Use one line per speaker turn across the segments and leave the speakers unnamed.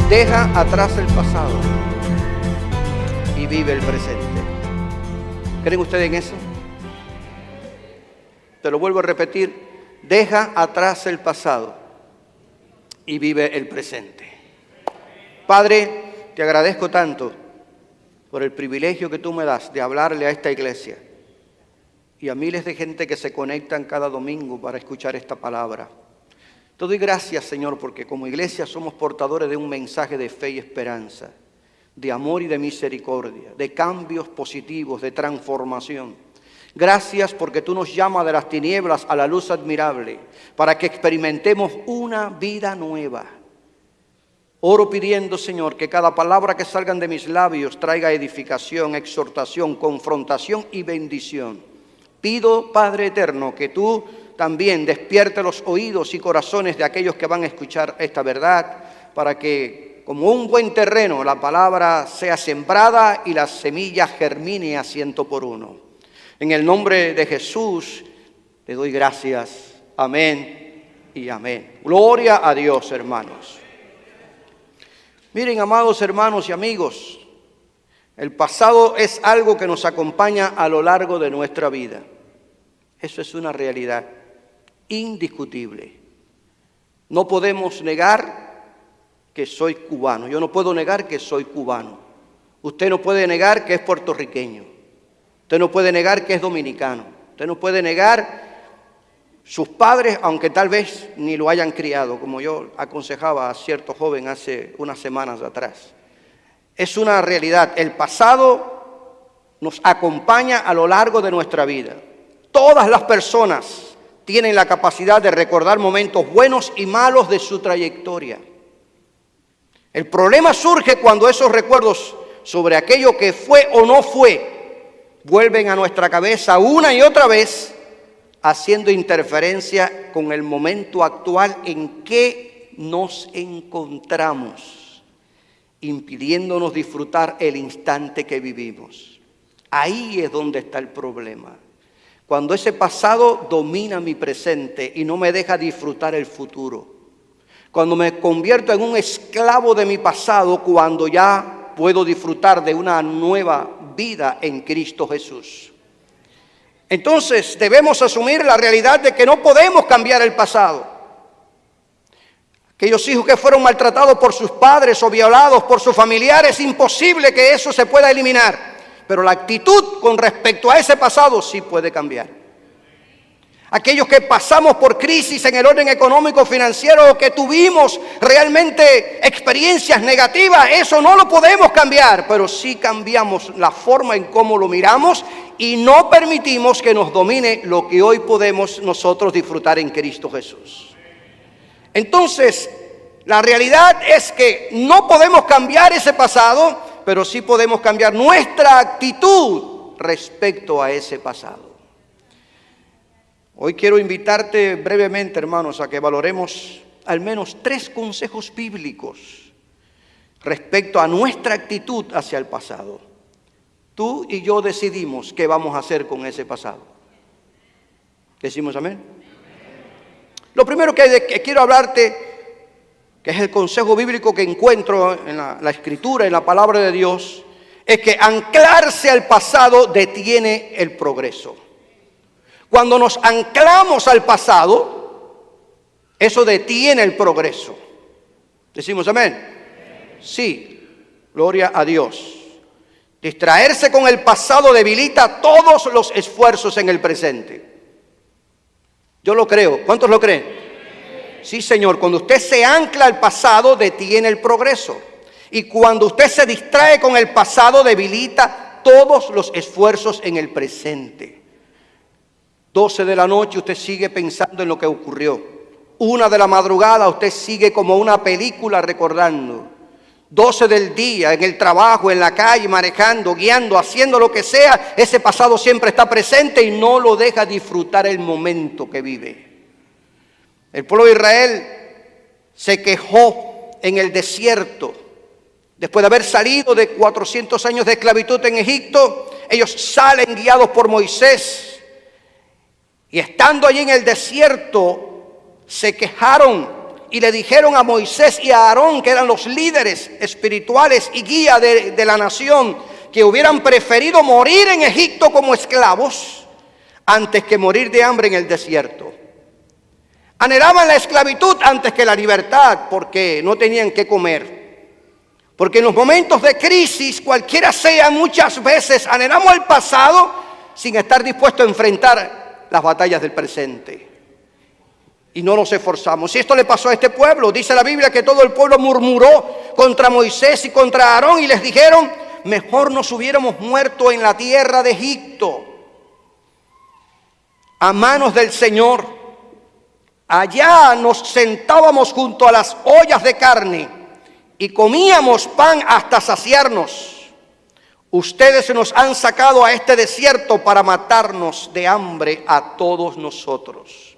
Deja atrás el pasado y vive el presente. ¿Creen ustedes en eso? Te lo vuelvo a repetir. Deja atrás el pasado y vive el presente. Padre, te agradezco tanto por el privilegio que tú me das de hablarle a esta iglesia y a miles de gente que se conectan cada domingo para escuchar esta palabra. Te doy gracias, Señor, porque como iglesia somos portadores de un mensaje de fe y esperanza, de amor y de misericordia, de cambios positivos, de transformación. Gracias porque tú nos llamas de las tinieblas a la luz admirable, para que experimentemos una vida nueva. Oro pidiendo, Señor, que cada palabra que salgan de mis labios traiga edificación, exhortación, confrontación y bendición. Pido, Padre eterno, que tú también despierte los oídos y corazones de aquellos que van a escuchar esta verdad, para que, como un buen terreno, la palabra sea sembrada y la semilla germine a 100%. En el nombre de Jesús le doy gracias. Amén y amén. Gloria a Dios, hermanos. Miren, amados hermanos y amigos, el pasado es algo que nos acompaña a lo largo de nuestra vida. Eso es una realidad indiscutible. No podemos negar que soy cubano. Yo no puedo negar que soy cubano. Usted no puede negar que es puertorriqueño. Usted no puede negar que es dominicano. Usted no puede negar sus padres, aunque tal vez ni lo hayan criado, como yo aconsejaba a cierto joven hace unas semanas atrás. Es una realidad. El pasado nos acompaña a lo largo de nuestra vida. Todas las personas tienen la capacidad de recordar momentos buenos y malos de su trayectoria. El problema surge cuando esos recuerdos sobre aquello que fue o no fue vuelven a nuestra cabeza una y otra vez, haciendo interferencia con el momento actual en que nos encontramos, impidiéndonos disfrutar el instante que vivimos. Ahí es donde está el problema. Cuando ese pasado domina mi presente y no me deja disfrutar el futuro. Cuando me convierto en un esclavo de mi pasado, cuando ya puedo disfrutar de una nueva vida en Cristo Jesús. Entonces debemos asumir la realidad de que no podemos cambiar el pasado. Aquellos hijos que fueron maltratados por sus padres o violados por sus familiares, es imposible que eso se pueda eliminar. Pero la actitud con respecto a ese pasado sí puede cambiar. Aquellos que pasamos por crisis en el orden económico, financiero, o que tuvimos realmente experiencias negativas, eso no lo podemos cambiar, pero sí cambiamos la forma en cómo lo miramos y no permitimos que nos domine lo que hoy podemos nosotros disfrutar en Cristo Jesús. Entonces, la realidad es que no podemos cambiar ese pasado, pero sí podemos cambiar nuestra actitud respecto a ese pasado. Hoy quiero invitarte brevemente, hermanos, a que valoremos al menos 3 consejos bíblicos respecto a nuestra actitud hacia el pasado. Tú y yo decidimos qué vamos a hacer con ese pasado. ¿Decimos amén? Lo primero que quiero hablarte, que es el consejo bíblico que encuentro en la Escritura, en la palabra de Dios, es que anclarse al pasado detiene el progreso. Cuando nos anclamos al pasado, eso detiene el progreso. ¿Decimos amén? Sí, gloria a Dios. Distraerse con el pasado debilita todos los esfuerzos en el presente. Yo lo creo. ¿Cuántos lo creen? Sí, Señor. Cuando usted se ancla al pasado, detiene el progreso. Y cuando usted se distrae con el pasado, debilita todos los esfuerzos en el presente. 12 de la noche usted sigue pensando en lo que ocurrió. 1 de la madrugada usted sigue como una película recordando. 12 del día en el trabajo, en la calle, manejando, guiando, haciendo lo que sea, ese pasado siempre está presente y no lo deja disfrutar el momento que vive. El pueblo de Israel se quejó en el desierto. Después de haber salido de 400 años de esclavitud en Egipto, ellos salen guiados por Moisés. Y estando allí en el desierto, se quejaron y le dijeron a Moisés y a Aarón, que eran los líderes espirituales y guía de la nación, que hubieran preferido morir en Egipto como esclavos antes que morir de hambre en el desierto. Anhelaban la esclavitud antes que la libertad, porque no tenían qué comer. Porque en los momentos de crisis, cualquiera sea, muchas veces anhelamos el pasado sin estar dispuestos a enfrentar las batallas del presente. Y no nos esforzamos. Y esto le pasó a este pueblo. Dice la Biblia que todo el pueblo murmuró contra Moisés y contra Aarón y les dijeron: mejor nos hubiéramos muerto en la tierra de Egipto, a manos del Señor. Allá nos sentábamos junto a las ollas de carne y comíamos pan hasta saciarnos. Ustedes nos han sacado a este desierto para matarnos de hambre a todos nosotros.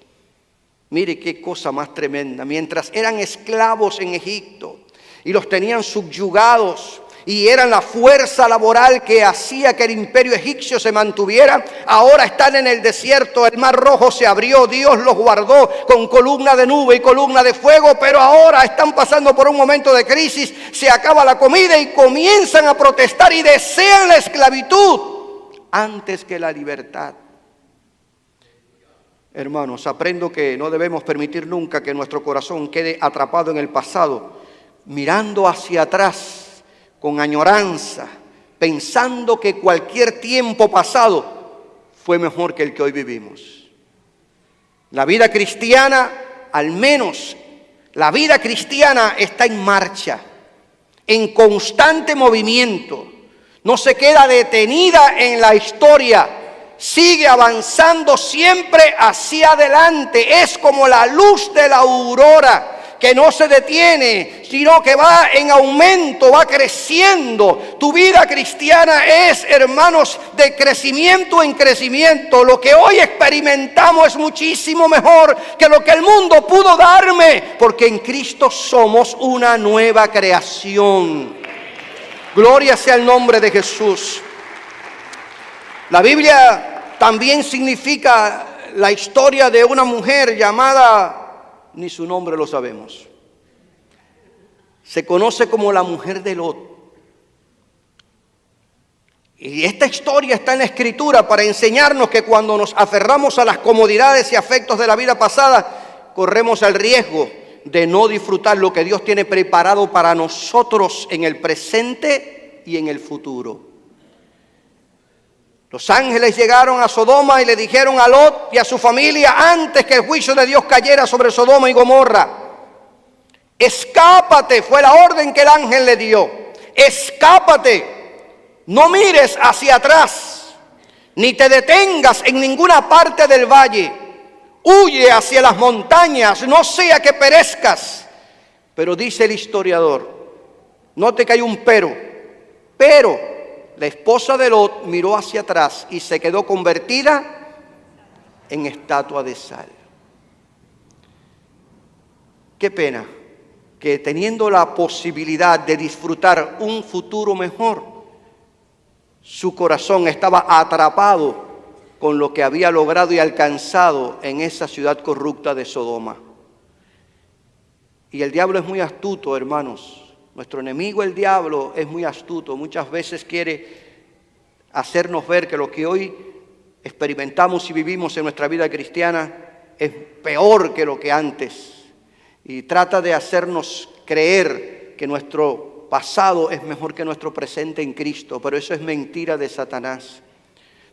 Mire qué cosa más tremenda. Mientras eran esclavos en Egipto y los tenían subyugados y eran la fuerza laboral que hacía que el imperio egipcio se mantuviera, ahora están en el desierto. El mar Rojo se abrió, Dios los guardó con columna de nube y columna de fuego, pero ahora están pasando por un momento de crisis. Se acaba la comida y comienzan a protestar y desean la esclavitud antes que la libertad. Hermanos, aprendo que no debemos permitir nunca que nuestro corazón quede atrapado en el pasado, mirando hacia atrás con añoranza, pensando que cualquier tiempo pasado fue mejor que el que hoy vivimos. La vida cristiana, al menos la vida cristiana, está en marcha, en constante movimiento. No se queda detenida en la historia, sigue avanzando siempre hacia adelante. Es como la luz de la aurora, que no se detiene, sino que va en aumento, va creciendo. Tu vida cristiana es, hermanos, de crecimiento en crecimiento. Lo que hoy experimentamos es muchísimo mejor que lo que el mundo pudo darme, porque en Cristo somos una nueva creación. Gloria sea el nombre de Jesús. La Biblia también significa la historia de una mujer llamada, ni su nombre lo sabemos. Se conoce como la mujer de Lot. Y esta historia está en la Escritura para enseñarnos que cuando nos aferramos a las comodidades y afectos de la vida pasada, corremos el riesgo de no disfrutar lo que Dios tiene preparado para nosotros en el presente y en el futuro. Los ángeles llegaron a Sodoma y le dijeron a Lot y a su familia, antes que el juicio de Dios cayera sobre Sodoma y Gomorra: escápate, fue la orden que el ángel le dio. Escápate, no mires hacia atrás, ni te detengas en ninguna parte del valle. Huye hacia las montañas, no sea que perezcas. Pero dice el historiador, note que hay un pero la esposa de Lot miró hacia atrás y se quedó convertida en estatua de sal. Qué pena que teniendo la posibilidad de disfrutar un futuro mejor, su corazón estaba atrapado con lo que había logrado y alcanzado en esa ciudad corrupta de Sodoma. Y el diablo es muy astuto, hermanos. Nuestro enemigo, el diablo, es muy astuto. Muchas veces quiere hacernos ver que lo que hoy experimentamos y vivimos en nuestra vida cristiana es peor que lo que antes. Y trata de hacernos creer que nuestro pasado es mejor que nuestro presente en Cristo. Pero eso es mentira de Satanás.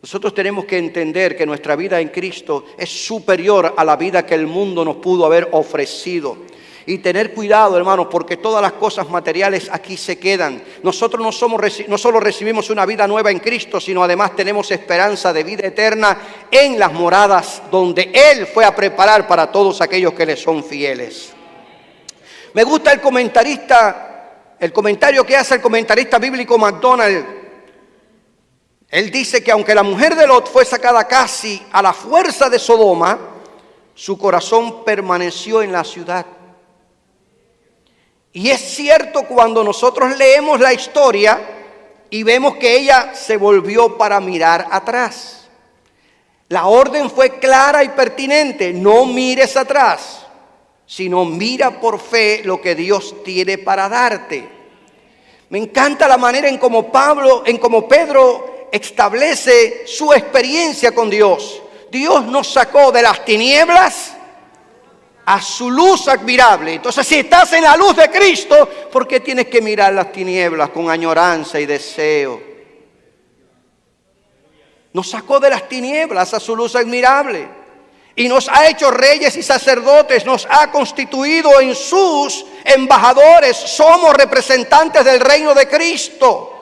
Nosotros tenemos que entender que nuestra vida en Cristo es superior a la vida que el mundo nos pudo haber ofrecido. Y tener cuidado, hermanos, porque todas las cosas materiales aquí se quedan. Nosotros no solo recibimos una vida nueva en Cristo, sino además tenemos esperanza de vida eterna en las moradas donde Él fue a preparar para todos aquellos que le son fieles. Me gusta el comentario que hace el comentarista bíblico MacDonald. Él dice que aunque la mujer de Lot fue sacada casi a la fuerza de Sodoma, su corazón permaneció en la ciudad. Y es cierto cuando nosotros leemos la historia y vemos que ella se volvió para mirar atrás. La orden fue clara y pertinente: no mires atrás. sino mira por fe lo que Dios tiene para darte. Me encanta la manera en cómo Pedro establece su experiencia con Dios. Dios nos sacó de las tinieblas a su luz admirable. Entonces, si estás en la luz de Cristo, ¿por qué tienes que mirar las tinieblas con añoranza y deseo? Nos sacó de las tinieblas a su luz admirable y nos ha hecho reyes y sacerdotes, nos ha constituido en sus embajadores. Somos representantes del reino de Cristo.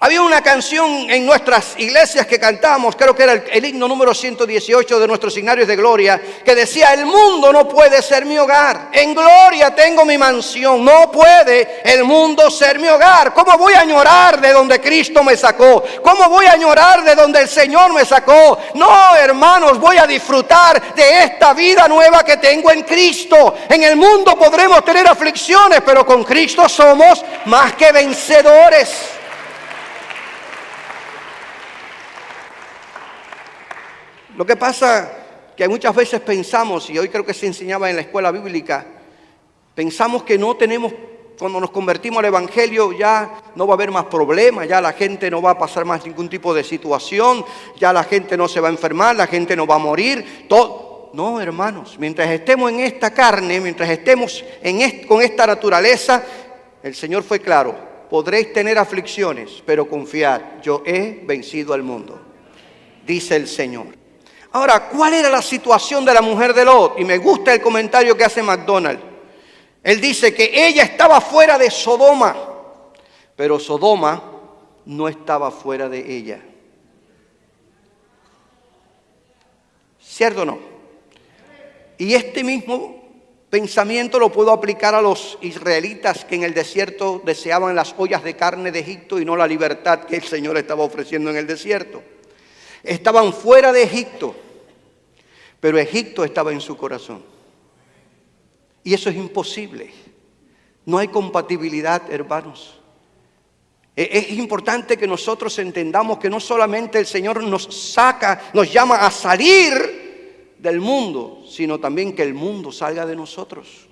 Había una canción en nuestras iglesias que cantábamos, creo que era el himno número 118 de nuestros signarios de gloria, que decía: el mundo no puede ser mi hogar, en gloria tengo mi mansión, no puede el mundo ser mi hogar. ¿Cómo voy a añorar de donde Cristo me sacó? ¿Cómo voy a añorar de donde el Señor me sacó? No, hermanos, voy a disfrutar de esta vida nueva que tengo en Cristo. En el mundo podremos tener aflicciones, pero con Cristo somos más que vencedores. Lo que pasa que muchas veces pensamos, y hoy creo que se enseñaba en la escuela bíblica, pensamos que no tenemos, cuando nos convertimos al Evangelio ya no va a haber más problemas, ya la gente no va a pasar más ningún tipo de situación, ya la gente no se va a enfermar, la gente no va a morir, todo. No, hermanos, mientras estemos en esta carne, mientras estemos con esta naturaleza, el Señor fue claro: podréis tener aflicciones, pero confiad, yo he vencido al mundo, dice el Señor. Ahora, ¿cuál era la situación de la mujer de Lot? Y me gusta el comentario que hace MacDonald. Él dice que ella estaba fuera de Sodoma, pero Sodoma no estaba fuera de ella. ¿Cierto o no? Y este mismo pensamiento lo puedo aplicar a los israelitas que en el desierto deseaban las ollas de carne de Egipto y no la libertad que el Señor estaba ofreciendo en el desierto. Estaban fuera de Egipto, pero Egipto estaba en su corazón. Y eso es imposible. No hay compatibilidad, hermanos. Es importante que nosotros entendamos que no solamente el Señor nos llama a salir del mundo, sino también que el mundo salga de nosotros.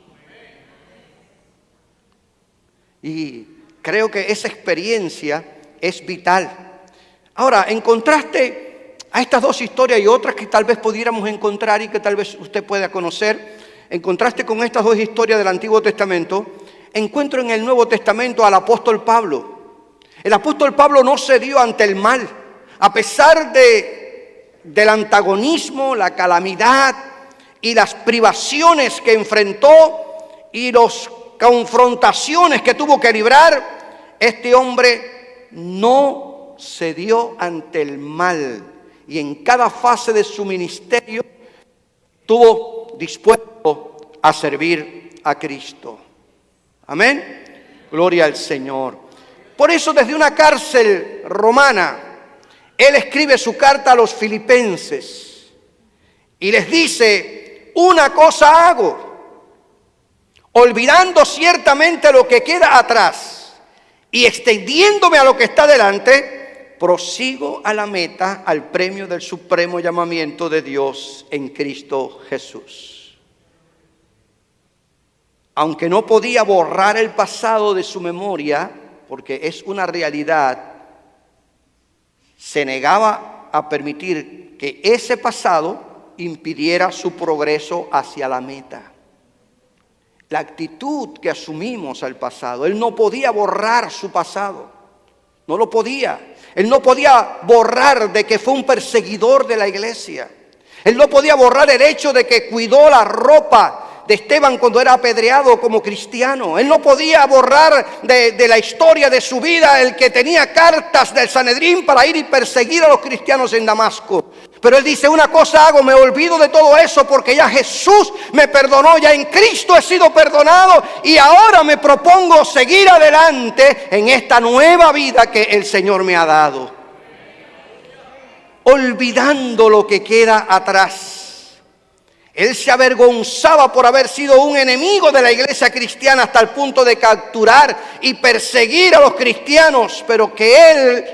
Y creo que esa experiencia es vital. Ahora, en contraste a estas dos historias y otras que tal vez pudiéramos encontrar y que tal vez usted pueda conocer, en contraste con estas dos historias del Antiguo Testamento, encuentro en el Nuevo Testamento al apóstol Pablo. El apóstol Pablo no cedió ante el mal, a pesar del antagonismo, la calamidad y las privaciones que enfrentó y las confrontaciones que tuvo que librar. Este hombre no cedió ante el mal. Y en cada fase de su ministerio estuvo dispuesto a servir a Cristo. Amén. Gloria al Señor. Por eso, desde una cárcel romana, él escribe su carta a los filipenses y les dice: una cosa hago, olvidando ciertamente lo que queda atrás y extendiéndome a lo que está delante, prosigo a la meta, al premio del supremo llamamiento de Dios en Cristo Jesús. Aunque no podía borrar el pasado de su memoria, porque es una realidad, se negaba a permitir que ese pasado impidiera su progreso hacia la meta. La actitud que asumimos al pasado, él no podía borrar su pasado, no lo podía. Él no podía borrar de que fue un perseguidor de la iglesia. Él no podía borrar el hecho de que cuidó la ropa de Esteban cuando era apedreado como cristiano. Él no podía borrar de la historia de su vida el que tenía cartas del Sanedrín para ir y perseguir a los cristianos en Damasco. Pero él dice: una cosa hago, me olvido de todo eso porque ya Jesús me perdonó, ya en Cristo he sido perdonado y ahora me propongo seguir adelante en esta nueva vida que el Señor me ha dado. Olvidando lo que queda atrás. Él se avergonzaba por haber sido un enemigo de la iglesia cristiana hasta el punto de capturar y perseguir a los cristianos, pero que él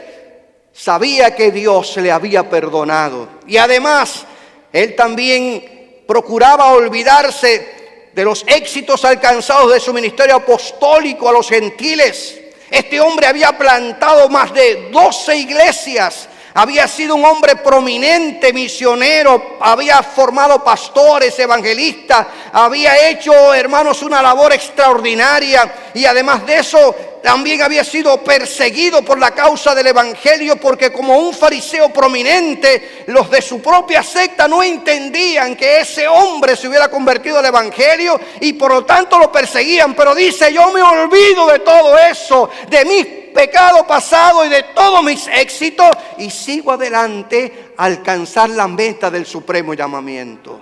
sabía que Dios le había perdonado. Y además, él también procuraba olvidarse de los éxitos alcanzados de su ministerio apostólico a los gentiles. Este hombre había plantado más de 12 iglesias. Había sido un hombre prominente, misionero, había formado pastores, evangelistas, había hecho, hermanos, una labor extraordinaria, y además de eso también había sido perseguido por la causa del evangelio, porque como un fariseo prominente, los de su propia secta no entendían que ese hombre se hubiera convertido al evangelio y por lo tanto lo perseguían. Pero dice: yo me olvido de todo eso, de mis pecado pasado y de todos mis éxitos, y sigo adelante a alcanzar la meta del supremo llamamiento.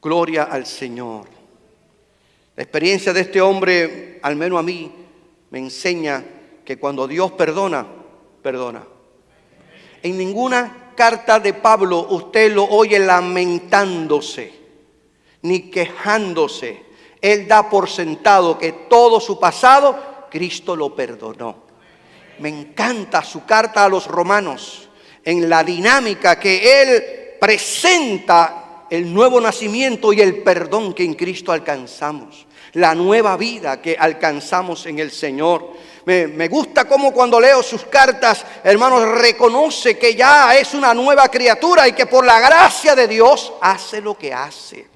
Gloria al Señor. La experiencia de este hombre, al menos a mí, me enseña que cuando Dios perdona, perdona. En ninguna carta de Pablo usted lo oye lamentándose ni quejándose. Él da por sentado que todo su pasado Cristo lo perdonó. Me encanta su carta a los romanos en la dinámica que él presenta el nuevo nacimiento y el perdón que en Cristo alcanzamos, la nueva vida que alcanzamos en el Señor. Me gusta cómo cuando leo sus cartas, hermanos, reconoce que ya es una nueva criatura y que por la gracia de Dios hace lo que hace.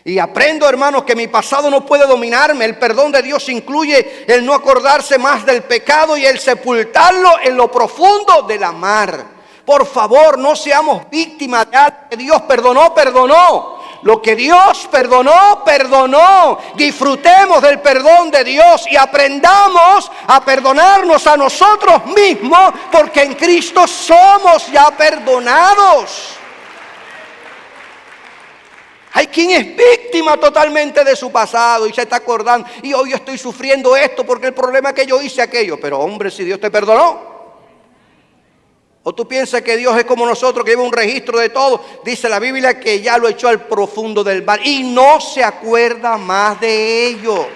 Y aprendo, hermanos, que mi pasado no puede dominarme. El perdón de Dios incluye el no acordarse más del pecado y el sepultarlo en lo profundo de la mar. Por favor, no seamos víctimas de algo que Dios perdonó, perdonó. Lo que Dios perdonó, perdonó. Disfrutemos del perdón de Dios y aprendamos a perdonarnos a nosotros mismos, porque en Cristo somos ya perdonados. Hay quien es víctima totalmente de su pasado y se está acordando: y hoy yo estoy sufriendo esto porque el problema es que yo hice aquello. Pero hombre, si Dios te perdonó. ¿O tú piensas que Dios es como nosotros, que lleva un registro de todo? Dice la Biblia que ya lo echó al profundo del mar y no se acuerda más de ello.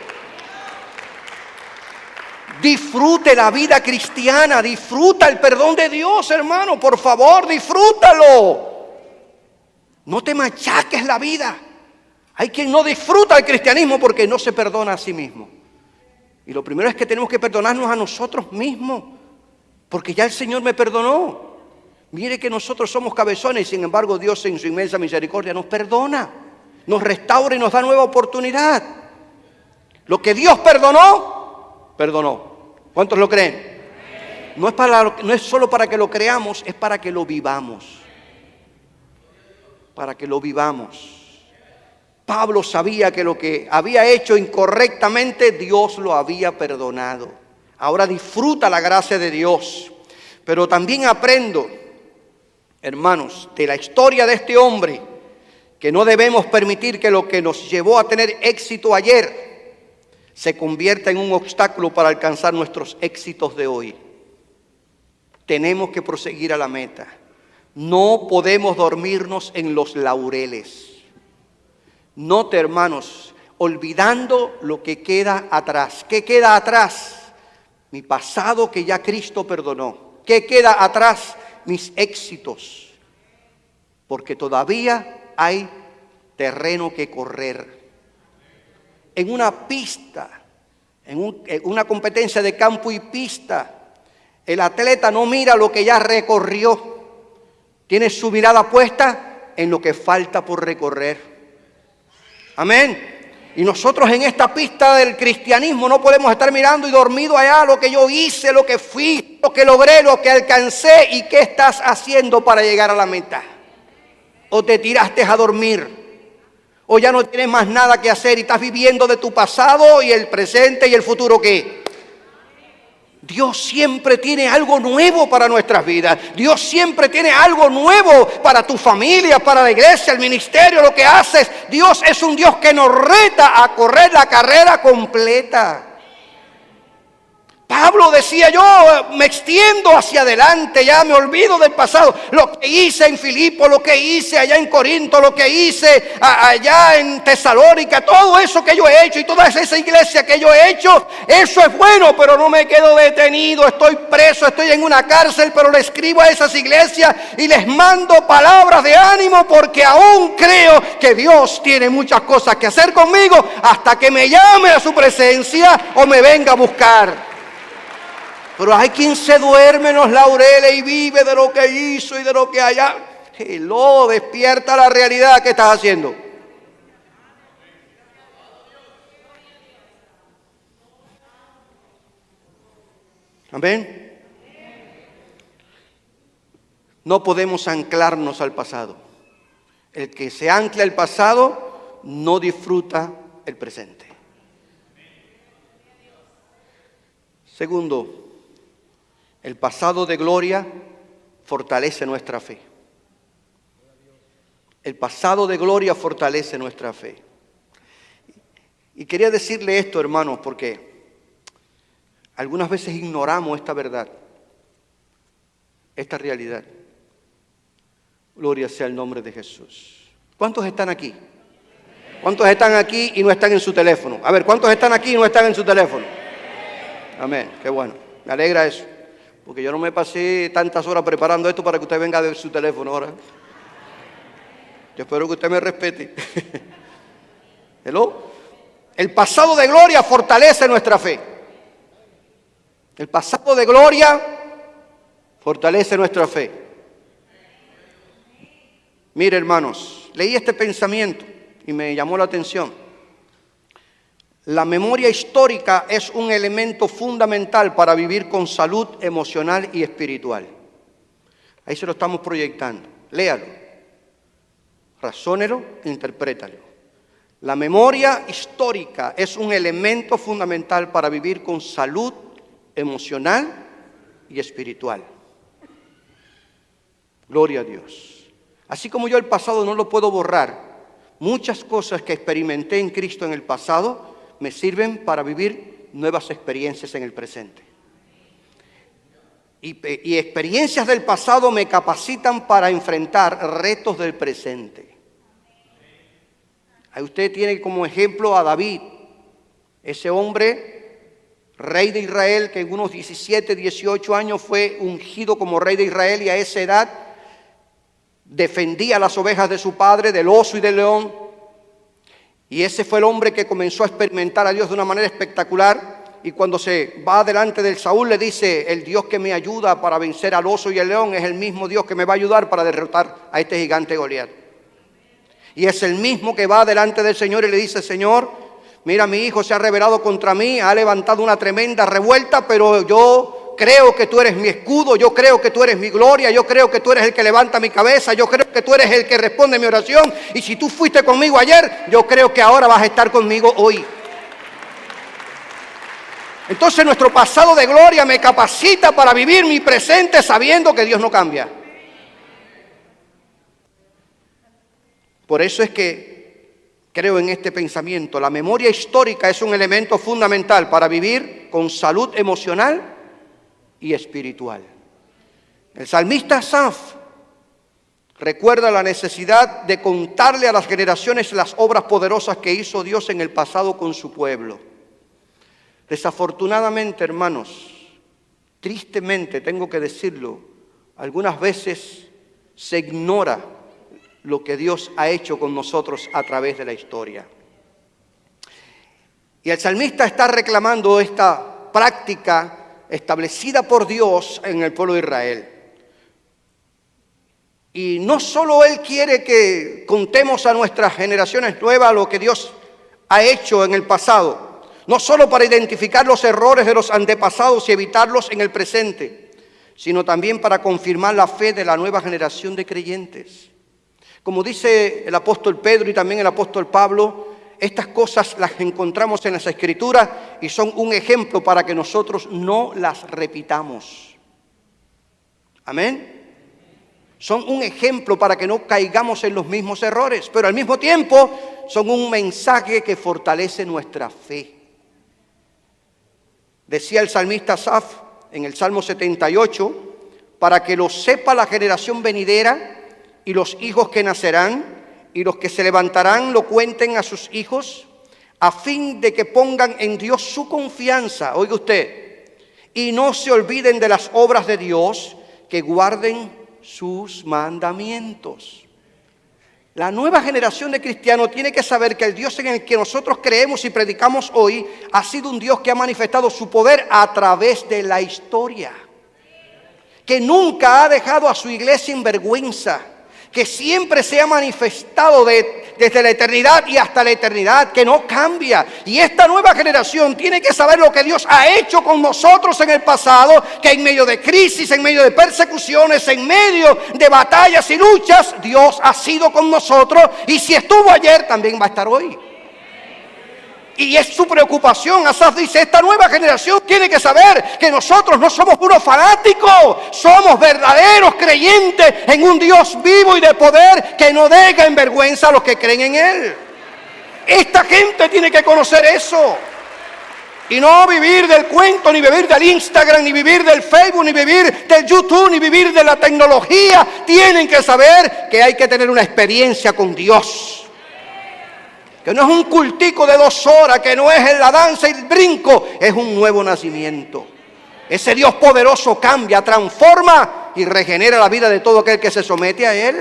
Disfrute la vida cristiana, disfruta el perdón de Dios, hermano, por favor, disfrútalo. No te machaques la vida. Hay quien no disfruta el cristianismo porque no se perdona a sí mismo. Y lo primero es que tenemos que perdonarnos a nosotros mismos, porque ya el Señor me perdonó. Mire que nosotros somos cabezones y sin embargo Dios en su inmensa misericordia nos perdona, nos restaura y nos da nueva oportunidad. Lo que Dios perdonó, perdonó. ¿Cuántos lo creen? No es solo para que lo creamos, es para que lo vivamos. Para que lo vivamos. Pablo sabía que lo que había hecho incorrectamente, Dios lo había perdonado. Ahora disfruta la gracia de Dios. Pero también aprendo, hermanos, de la historia de este hombre, que no debemos permitir que lo que nos llevó a tener éxito ayer se convierta en un obstáculo para alcanzar nuestros éxitos de hoy. Tenemos que proseguir a la meta. No podemos dormirnos en los laureles. Note, hermanos, olvidando lo que queda atrás. ¿Qué queda atrás? Mi pasado que ya Cristo perdonó. ¿Qué queda atrás? Mis éxitos. Porque todavía hay terreno que correr. En una pista, en una competencia de campo y pista, el atleta no mira lo que ya recorrió. Tiene su mirada puesta en lo que falta por recorrer. Amén. Y nosotros en esta pista del cristianismo no podemos estar mirando y dormido allá lo que yo hice, lo que fui, lo que logré, lo que alcancé y qué estás haciendo para llegar a la meta. O te tiraste a dormir, o ya no tienes más nada que hacer y estás viviendo de tu pasado y el presente y el futuro. ¿Qué? Dios siempre tiene algo nuevo para nuestras vidas. Dios siempre tiene algo nuevo para tu familia, para la iglesia, el ministerio, lo que haces. Dios es un Dios que nos reta a correr la carrera completa. Pablo decía, yo me extiendo hacia adelante, ya me olvido del pasado. Lo que hice en Filipo, lo que hice allá en Corinto, lo que hice allá en Tesalónica, todo eso que yo he hecho y toda esa iglesia que yo he hecho, eso es bueno, pero no me quedo detenido, estoy preso, estoy en una cárcel, pero le escribo a esas iglesias y les mando palabras de ánimo porque aún creo que Dios tiene muchas cosas que hacer conmigo hasta que me llame a su presencia o me venga a buscar. Pero hay quien se duerme en los laureles y vive de lo que hizo y de lo que haya. Hello, despierta la realidad que estás haciendo. Amén. No podemos anclarnos al pasado. El que se ancla al pasado no disfruta el presente. Segundo, el pasado de gloria fortalece nuestra fe. El pasado de gloria fortalece nuestra fe. Y quería decirle esto, hermanos, porque algunas veces ignoramos esta verdad, esta realidad. Gloria sea el nombre de Jesús. ¿Cuántos están aquí? ¿Cuántos están aquí y no están en su teléfono? A ver, ¿cuántos están aquí y no están en su teléfono? Amén, qué bueno. Me alegra eso. Porque yo no me pasé tantas horas preparando esto para que usted venga de su teléfono ahora. Yo espero que usted me respete. ¿Hello? El pasado de gloria fortalece nuestra fe. El pasado de gloria fortalece nuestra fe. Mire, hermanos, leí este pensamiento y me llamó la atención. La memoria histórica es un elemento fundamental para vivir con salud emocional y espiritual. Ahí se lo estamos proyectando. Léalo, razónelo, interprétalo. La memoria histórica es un elemento fundamental para vivir con salud emocional y espiritual. Gloria a Dios. Así como yo el pasado no lo puedo borrar, muchas cosas que experimenté en Cristo en el pasado me sirven para vivir nuevas experiencias en el presente. Y experiencias del pasado me capacitan para enfrentar retos del presente. Ahí usted tiene como ejemplo a David, ese hombre, rey de Israel, que en unos 17, 18 años fue ungido como rey de Israel y a esa edad defendía las ovejas de su padre, del oso y del león. Y ese fue el hombre que comenzó a experimentar a Dios de una manera espectacular. Y cuando se va delante del Saúl le dice, el Dios que me ayuda para vencer al oso y al león es el mismo Dios que me va a ayudar para derrotar a este gigante Goliat. Y es el mismo que va delante del Señor y le dice, Señor, mira, mi hijo se ha rebelado contra mí, ha levantado una tremenda revuelta, pero yo creo que tú eres mi escudo, yo creo que tú eres mi gloria, yo creo que tú eres el que levanta mi cabeza, yo creo que tú eres el que responde mi oración. Y si tú fuiste conmigo ayer, yo creo que ahora vas a estar conmigo hoy. Entonces nuestro pasado de gloria me capacita para vivir mi presente sabiendo que Dios no cambia. Por eso es que creo en este pensamiento. La memoria histórica es un elemento fundamental para vivir con salud emocional y espiritual. El salmista Asaf recuerda la necesidad de contarle a las generaciones las obras poderosas que hizo Dios en el pasado con su pueblo. Desafortunadamente, hermanos, tristemente tengo que decirlo, algunas veces se ignora lo que Dios ha hecho con nosotros a través de la historia. Y el salmista está reclamando esta práctica establecida por Dios en el pueblo de Israel. Y no solo Él quiere que contemos a nuestras generaciones nuevas lo que Dios ha hecho en el pasado, no solo para identificar los errores de los antepasados y evitarlos en el presente, sino también para confirmar la fe de la nueva generación de creyentes. Como dice el apóstol Pedro y también el apóstol Pablo, estas cosas las encontramos en las Escrituras y son un ejemplo para que nosotros no las repitamos. Amén. Son un ejemplo para que no caigamos en los mismos errores, pero al mismo tiempo son un mensaje que fortalece nuestra fe. Decía el salmista Asaf en el Salmo 78, para que lo sepa la generación venidera y los hijos que nacerán y los que se levantarán lo cuenten a sus hijos, a fin de que pongan en Dios su confianza, oiga usted, y no se olviden de las obras de Dios, que guarden sus mandamientos. La nueva generación de cristianos tiene que saber que el Dios en el que nosotros creemos y predicamos hoy ha sido un Dios que ha manifestado su poder a través de la historia, que nunca ha dejado a su iglesia en vergüenza, que siempre se ha manifestado desde la eternidad y hasta la eternidad, que no cambia. Y esta nueva generación tiene que saber lo que Dios ha hecho con nosotros en el pasado, que en medio de crisis, en medio de persecuciones, en medio de batallas y luchas, Dios ha sido con nosotros, y si estuvo ayer, también va a estar hoy. Y es su preocupación. Asaf dice, esta nueva generación tiene que saber que nosotros no somos unos fanáticos, somos verdaderos creyentes en un Dios vivo y de poder que no deja en vergüenza a los que creen en Él. Esta gente tiene que conocer eso. Y no vivir del cuento, ni vivir del Instagram, ni vivir del Facebook, ni vivir del YouTube, ni vivir de la tecnología. Tienen que saber que hay que tener una experiencia con Dios. Que no es un cultico de 2 horas, que no es la danza y el brinco, es un nuevo nacimiento. Ese Dios poderoso cambia, transforma y regenera la vida de todo aquel que se somete a Él.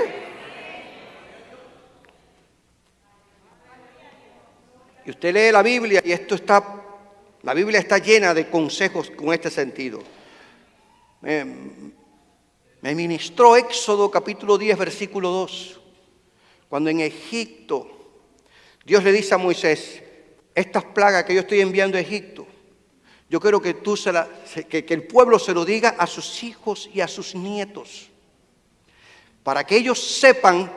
Y usted lee la Biblia y la Biblia está llena de consejos con este sentido. Me ministró Éxodo capítulo 10, versículo 2, cuando en Egipto Dios le dice a Moisés, estas plagas que yo estoy enviando a Egipto, yo quiero que que el pueblo se lo diga a sus hijos y a sus nietos, para que ellos sepan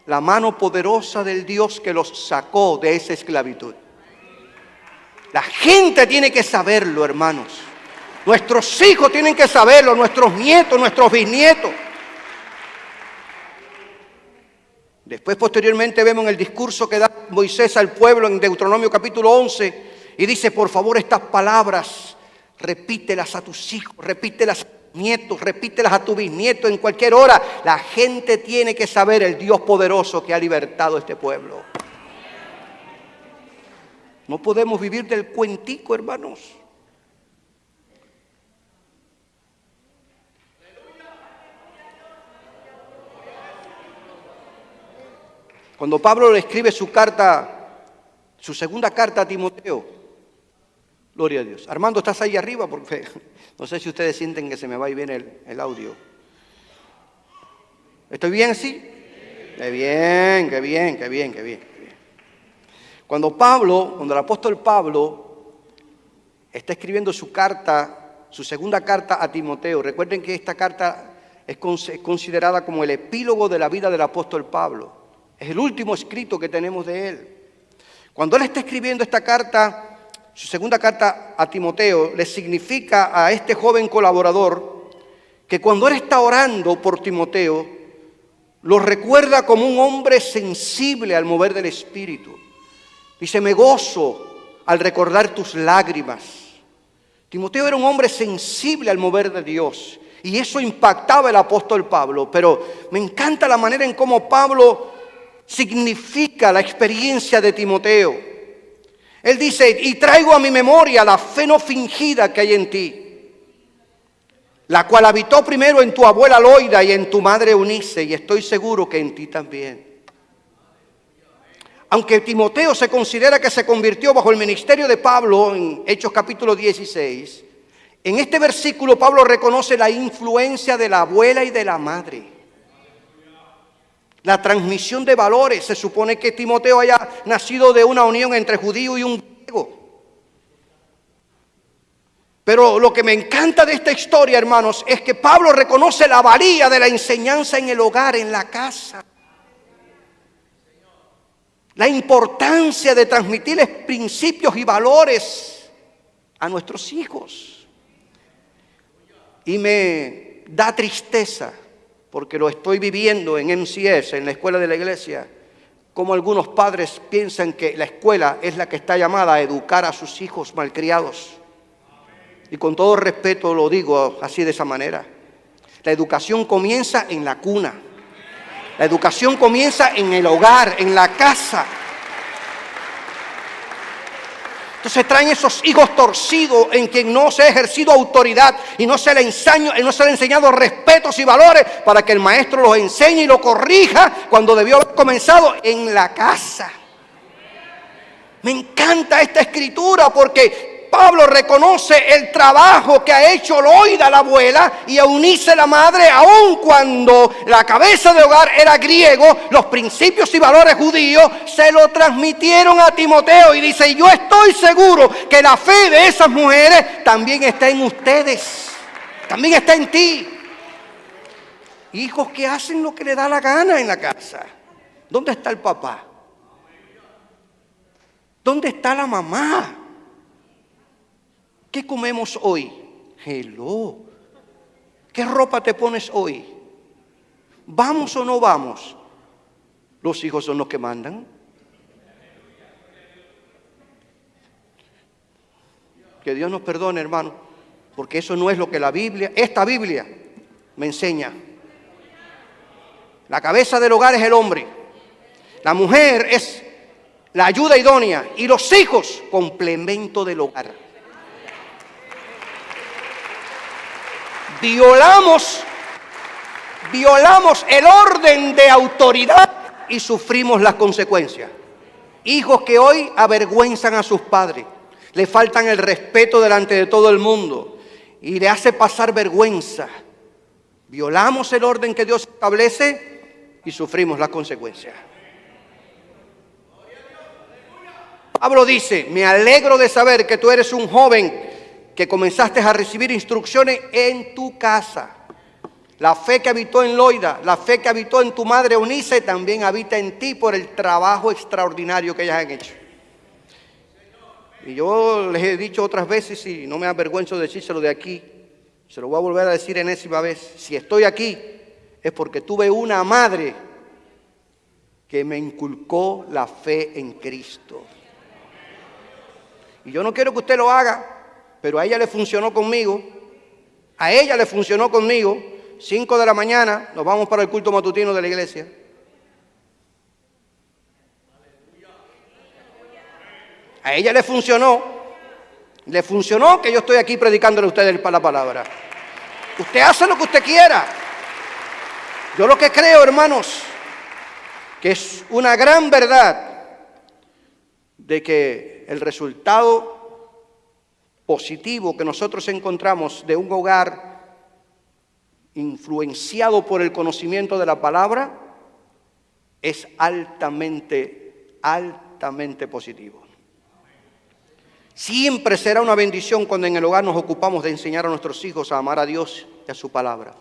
la mano poderosa del Dios que los sacó de esa esclavitud. La gente tiene que saberlo, hermanos. Nuestros hijos tienen que saberlo, nuestros nietos, nuestros bisnietos. Después, posteriormente, vemos en el discurso que da Moisés al pueblo en Deuteronomio capítulo 11, y dice, por favor, estas palabras, repítelas a tus hijos, repítelas a tus nietos, repítelas a tu bisnieto en cualquier hora. La gente tiene que saber el Dios poderoso que ha libertado a este pueblo. No podemos vivir del cuentico, hermanos. Cuando Pablo le escribe su segunda carta a Timoteo, gloria a Dios. Armando, ¿estás ahí arriba? Porque no sé si ustedes sienten que se me va y viene el audio. ¿Estoy bien así? Qué bien, qué bien, qué bien, qué bien. Cuando el apóstol Pablo está escribiendo su segunda carta a Timoteo, recuerden que esta carta es considerada como el epílogo de la vida del apóstol Pablo. Es el último escrito que tenemos de él. Cuando él está escribiendo esta carta, su segunda carta a Timoteo, le significa a este joven colaborador que cuando él está orando por Timoteo, lo recuerda como un hombre sensible al mover del Espíritu. Dice, me gozo al recordar tus lágrimas. Timoteo era un hombre sensible al mover de Dios, y eso impactaba al apóstol Pablo. Pero me encanta la manera en cómo Pablo significa la experiencia de Timoteo. Él dice, y traigo a mi memoria la fe no fingida que hay en ti, la cual habitó primero en tu abuela Loida y en tu madre Eunice, y estoy seguro que en ti también. Aunque Timoteo se considera que se convirtió bajo el ministerio de Pablo en Hechos capítulo 16, en este versículo Pablo reconoce la influencia de la abuela y de la madre. La transmisión de valores. Se supone que Timoteo haya nacido de una unión entre judío y un griego. Pero lo que me encanta de esta historia, hermanos, es que Pablo reconoce la valía de la enseñanza en el hogar, en la casa. La importancia de transmitirles principios y valores a nuestros hijos. Y me da tristeza, porque lo estoy viviendo en MCS, en la escuela de la iglesia, como algunos padres piensan que la escuela es la que está llamada a educar a sus hijos malcriados. Y con todo respeto lo digo así de esa manera. La educación comienza en la cuna. La educación comienza en el hogar, en la casa. Entonces traen esos hijos torcidos en quien no se ha ejercido autoridad y no se le ha enseñado respetos y valores para que el maestro los enseñe y lo corrija cuando debió haber comenzado en la casa. Me encanta esta escritura porque Pablo reconoce el trabajo que ha hecho Loida, la abuela, y Eunice, la madre, aun cuando la cabeza de hogar era griego, los principios y valores judíos se lo transmitieron a Timoteo. Y dice, yo estoy seguro que la fe de esas mujeres también está en ustedes, también está en ti. Hijos que hacen lo que le da la gana en la casa. ¿Dónde está el papá? ¿Dónde está la mamá? ¿Qué comemos hoy? Hello. ¿Qué ropa te pones hoy? ¿Vamos o no vamos? Los hijos son los que mandan. Que Dios nos perdone, hermano, porque eso no es lo que esta Biblia me enseña. La cabeza del hogar es el hombre. La mujer es la ayuda idónea y los hijos complemento del hogar. Violamos el orden de autoridad y sufrimos las consecuencias. Hijos que hoy avergüenzan a sus padres, le faltan el respeto delante de todo el mundo y le hace pasar vergüenza. Violamos el orden que Dios establece y sufrimos las consecuencias. Pablo dice, me alegro de saber que tú eres un joven que comenzaste a recibir instrucciones en tu casa. La fe que habitó en Loida, la fe que habitó en tu madre Eunice, también habita en ti por el trabajo extraordinario que ellas han hecho. Y yo les he dicho otras veces, y no me avergüenzo de decírselo de aquí, se lo voy a volver a decir enésima vez, si estoy aquí es porque tuve una madre que me inculcó la fe en Cristo. Y yo no quiero que usted lo haga, pero a ella le funcionó conmigo. A ella le funcionó conmigo. 5 de la mañana, nos vamos para el culto matutino de la iglesia. A ella le funcionó que yo estoy aquí predicándole a ustedes la palabra. Usted hace lo que usted quiera. Yo lo que creo, hermanos, que es una gran verdad de que el resultado positivo que nosotros encontramos de un hogar influenciado por el conocimiento de la palabra es altamente positivo. Siempre será una bendición cuando en el hogar nos ocupamos de enseñar a nuestros hijos a amar a Dios y a su palabra.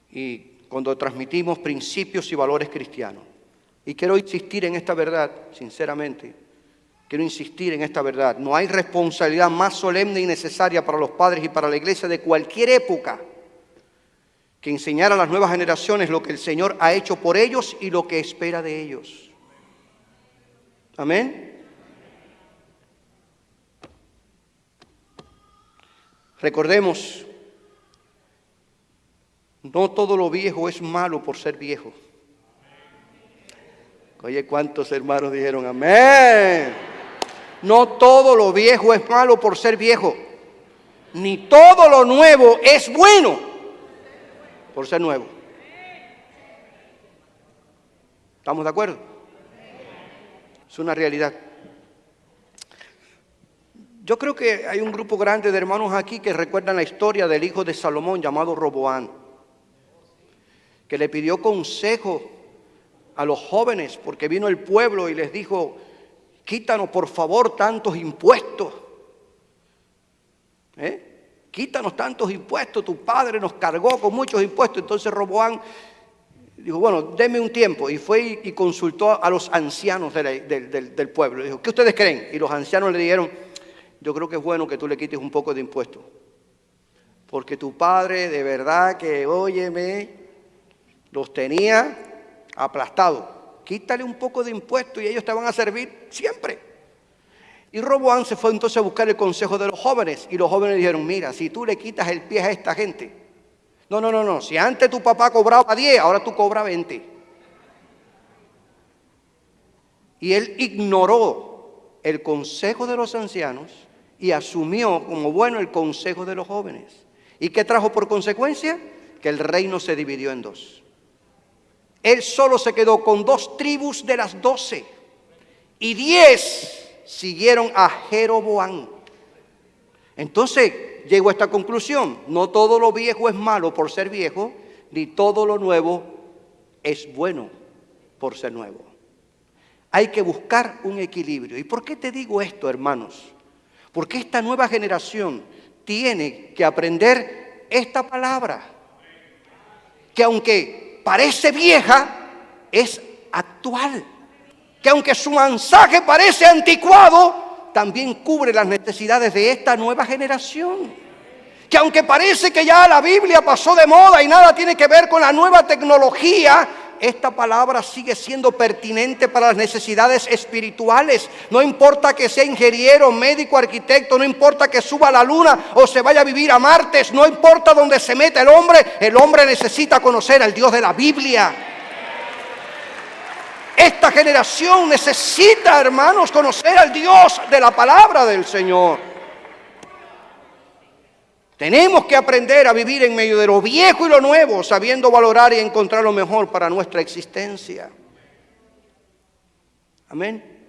Y cuando transmitimos principios y valores cristianos. Y quiero insistir en esta verdad, sinceramente. Quiero insistir en esta verdad. No hay responsabilidad más solemne y necesaria para los padres y para la iglesia de cualquier época que enseñar a las nuevas generaciones lo que el Señor ha hecho por ellos y lo que espera de ellos. Amén. Recordemos, no todo lo viejo es malo por ser viejo. Oye, ¿cuántos hermanos dijeron amén? No todo lo viejo es malo por ser viejo, ni todo lo nuevo es bueno por ser nuevo. ¿Estamos de acuerdo? Es una realidad. Yo creo que hay un grupo grande de hermanos aquí que recuerdan la historia del hijo de Salomón llamado Roboán, que le pidió consejo a los jóvenes porque vino el pueblo y les dijo: quítanos por favor tantos impuestos. Quítanos tantos impuestos, tu padre nos cargó con muchos impuestos. Entonces Roboán dijo: bueno, denme un tiempo. Y fue y consultó a los ancianos del pueblo. Dijo: ¿qué ustedes creen? Y los ancianos le dijeron: yo creo que es bueno que tú le quites un poco de impuestos, porque tu padre de verdad que, óyeme, los tenía aplastados. Quítale un poco de impuestos y ellos te van a servir siempre. Y Roboam se fue entonces a buscar el consejo de los jóvenes. Y los jóvenes dijeron, mira, si tú le quitas el pie a esta gente. No. Si antes tu papá cobraba 10, ahora tú cobras 20. Y él ignoró el consejo de los ancianos y asumió como bueno el consejo de los jóvenes. ¿Y qué trajo por consecuencia? Que el reino se dividió en dos. Él solo se quedó con 2 tribus de las 12. Y 10 siguieron a Jeroboam. Entonces llegó a esta conclusión: no todo lo viejo es malo por ser viejo, ni todo lo nuevo es bueno por ser nuevo. Hay que buscar un equilibrio. ¿Y por qué te digo esto, hermanos? Porque esta nueva generación tiene que aprender esta palabra, que aunque parece vieja, es actual. Que aunque su mensaje parece anticuado, también cubre las necesidades de esta nueva generación. Que aunque parece que ya la Biblia pasó de moda y nada tiene que ver con la nueva tecnología, esta palabra sigue siendo pertinente para las necesidades espirituales. No importa que sea ingeniero, médico, arquitecto, no importa que suba a la luna o se vaya a vivir a Marte, no importa dónde se meta el hombre necesita conocer al Dios de la Biblia. Esta generación necesita, hermanos, conocer al Dios de la palabra del Señor. Tenemos que aprender a vivir en medio de lo viejo y lo nuevo, sabiendo valorar y encontrar lo mejor para nuestra existencia. Amén.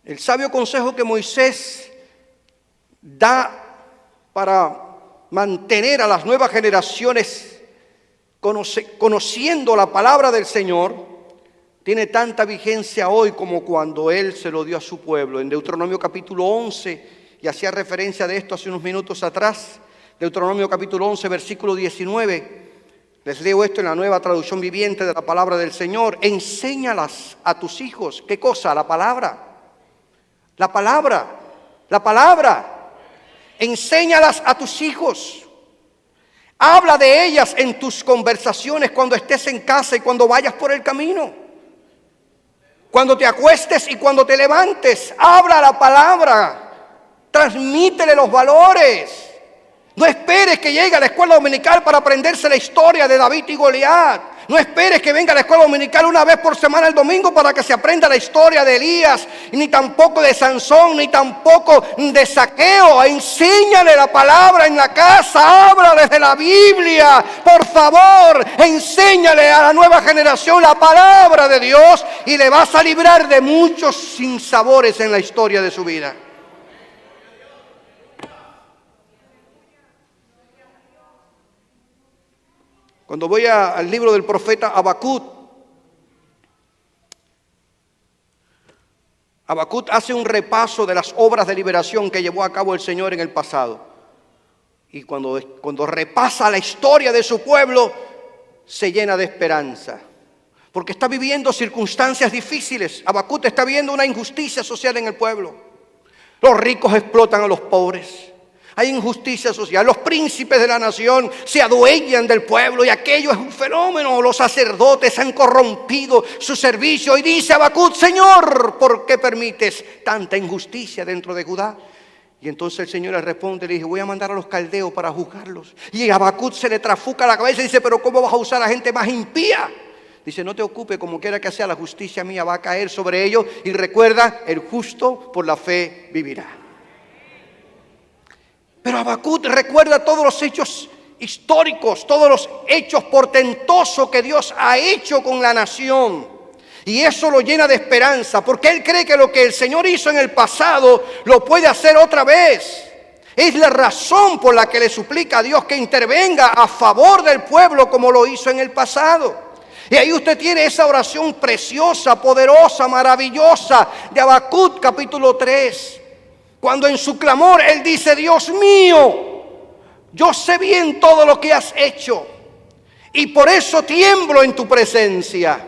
El sabio consejo que Moisés da para mantener a las nuevas generaciones conociendo la palabra del Señor tiene tanta vigencia hoy como cuando Él se lo dio a su pueblo. En Deuteronomio capítulo 11, y hacía referencia de esto hace unos minutos atrás, Deuteronomio capítulo 11, versículo 19, les leo esto en la Nueva Traducción Viviente de la Palabra del Señor. Enséñalas a tus hijos. ¿Qué cosa? La palabra. La palabra. La palabra. Enséñalas a tus hijos. Habla de ellas en tus conversaciones cuando estés en casa y cuando vayas por el camino. Cuando te acuestes y cuando te levantes, habla la palabra. Transmítele los valores. No esperes que llegue a la escuela dominical para aprenderse la historia de David y Goliat. No esperes que venga a la escuela dominical una vez por semana el domingo para que se aprenda la historia de Elías, ni tampoco de Sansón, ni tampoco de Zaqueo. Enséñale la palabra en la casa, háblales de la Biblia. Por favor, enséñale a la nueva generación la palabra de Dios y le vas a librar de muchos sinsabores en la historia de su vida. Cuando voy al libro del profeta Habacuc, Habacuc hace un repaso de las obras de liberación que llevó a cabo el Señor en el pasado. Y cuando repasa la historia de su pueblo, se llena de esperanza. Porque está viviendo circunstancias difíciles. Habacuc está viviendo una injusticia social en el pueblo. Los ricos explotan a los pobres. Hay injusticia social. Los príncipes de la nación se adueñan del pueblo y aquello es un fenómeno. Los sacerdotes han corrompido su servicio. Y dice Habacuc: Señor, ¿por qué permites tanta injusticia dentro de Judá? Y entonces el Señor le responde, le dice: voy a mandar a los caldeos para juzgarlos. Y a Habacuc se le trafuca la cabeza y dice: pero ¿cómo vas a usar a gente más impía? Dice: no te ocupes, como quiera que sea, la justicia mía va a caer sobre ellos. Y recuerda, el justo por la fe vivirá. Pero Habacuc recuerda todos los hechos históricos, todos los hechos portentosos que Dios ha hecho con la nación. Y eso lo llena de esperanza, porque él cree que lo que el Señor hizo en el pasado lo puede hacer otra vez. Es la razón por la que le suplica a Dios que intervenga a favor del pueblo como lo hizo en el pasado. Y ahí usted tiene esa oración preciosa, poderosa, maravillosa de Habacuc capítulo 3. Cuando en su clamor él dice: Dios mío, yo sé bien todo lo que has hecho y por eso tiemblo en tu presencia.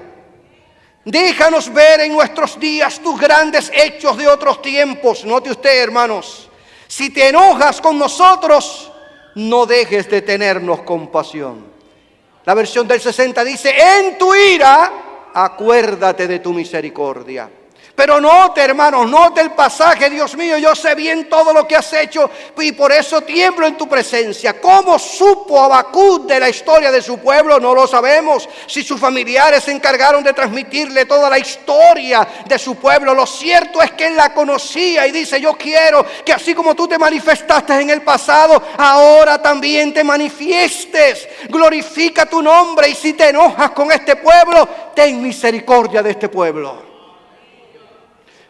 Déjanos ver en nuestros días tus grandes hechos de otros tiempos. Note usted, hermanos, si te enojas con nosotros, no dejes de tenernos compasión. La versión del 60 dice: en tu ira, acuérdate de tu misericordia. Pero note, hermanos, note el pasaje. Dios mío, yo sé bien todo lo que has hecho y por eso tiemblo en tu presencia. ¿Cómo supo Habacuc de la historia de su pueblo? No lo sabemos. Si sus familiares se encargaron de transmitirle toda la historia de su pueblo, lo cierto es que él la conocía y dice: yo quiero que así como tú te manifestaste en el pasado, ahora también te manifiestes. Glorifica tu nombre, y si te enojas con este pueblo, ten misericordia de este pueblo.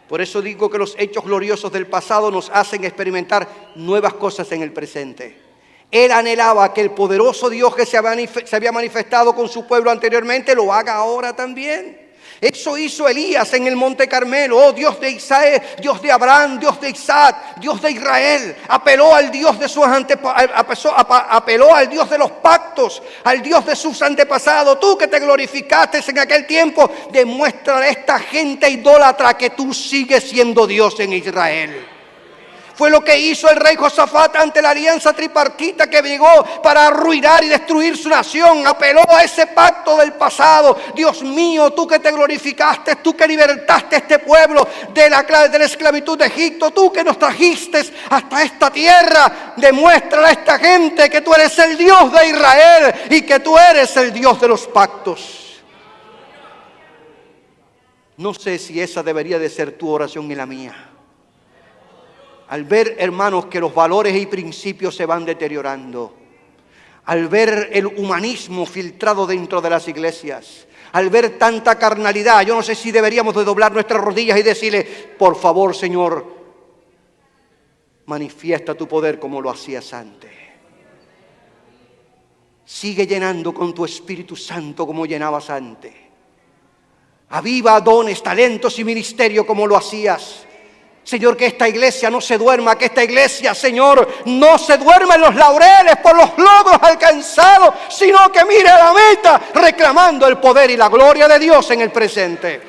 Por eso digo que los hechos gloriosos del pasado nos hacen experimentar nuevas cosas en el presente. Él anhelaba que el poderoso Dios que se había manifestado con su pueblo anteriormente lo haga ahora también. Eso hizo Elías en el Monte Carmelo. Oh Dios de Isaías, Dios de Abraham, Dios de Isaac, Dios de Israel. Apeló al Dios de sus apeló al Dios de los pactos, al Dios de sus antepasados. Tú que te glorificaste en aquel tiempo, demuestra a esta gente idólatra que tú sigues siendo Dios en Israel. Fue lo que hizo el rey Josafat ante la alianza tripartita que llegó para arruinar y destruir su nación. Apeló a ese pacto del pasado. Dios mío, tú que te glorificaste, tú que libertaste a este pueblo de la esclavitud de Egipto, tú que nos trajiste hasta esta tierra, demuéstrale a esta gente que tú eres el Dios de Israel y que tú eres el Dios de los pactos. No sé si esa debería de ser tu oración y la mía. Al ver, hermanos, que los valores y principios se van deteriorando, al ver el humanismo filtrado dentro de las iglesias, al ver tanta carnalidad, yo no sé si deberíamos de doblar nuestras rodillas y decirle: por favor, Señor, manifiesta tu poder como lo hacías antes. Sigue llenando con tu Espíritu Santo como llenabas antes. Aviva dones, talentos y ministerio como lo hacías. Señor, que esta iglesia no se duerma, que esta iglesia, Señor, no se duerma en los laureles por los logros alcanzados, sino que mire a la meta reclamando el poder y la gloria de Dios en el presente.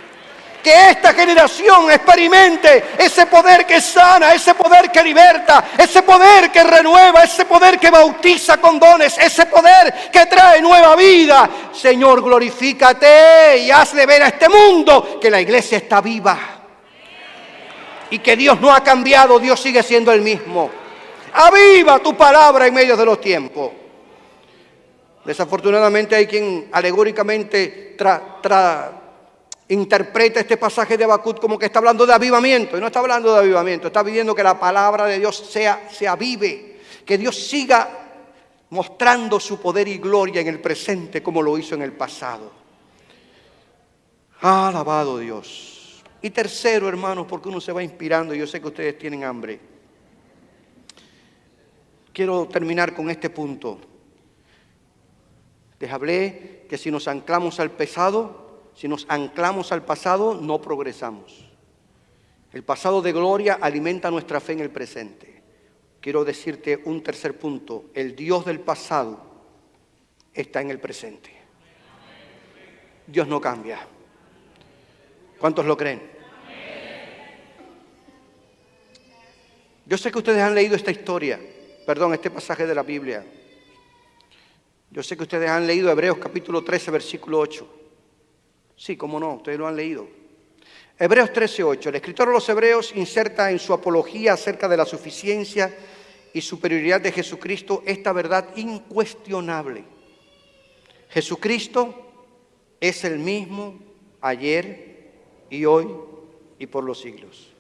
Que esta generación experimente ese poder que sana, ese poder que liberta, ese poder que renueva, ese poder que bautiza con dones, ese poder que trae nueva vida. Señor, glorifícate y hazle ver a este mundo que la iglesia está viva. Y que Dios no ha cambiado, Dios sigue siendo el mismo. Aviva tu palabra en medio de los tiempos. Desafortunadamente hay quien alegóricamente interpreta este pasaje de Habacuc como que está hablando de avivamiento. Y no está hablando de avivamiento, está pidiendo que la palabra de Dios se avive. Que Dios siga mostrando su poder y gloria en el presente como lo hizo en el pasado. Alabado Dios. Y tercero, hermanos, porque uno se va inspirando, y yo sé que ustedes tienen hambre. Quiero terminar con este punto. Les hablé que si nos anclamos al pasado, no progresamos. El pasado de gloria alimenta nuestra fe en el presente. Quiero decirte un tercer punto. El Dios del pasado está en el presente. Dios no cambia. ¿Cuántos lo creen? Yo sé que ustedes han leído este pasaje de la Biblia. Yo sé que ustedes han leído Hebreos capítulo 13, versículo 8. Sí, cómo no, ustedes lo han leído. Hebreos 13, 8. El escritor de los Hebreos inserta en su apología acerca de la suficiencia y superioridad de Jesucristo esta verdad incuestionable. Jesucristo es el mismo ayer y hoy y por los siglos.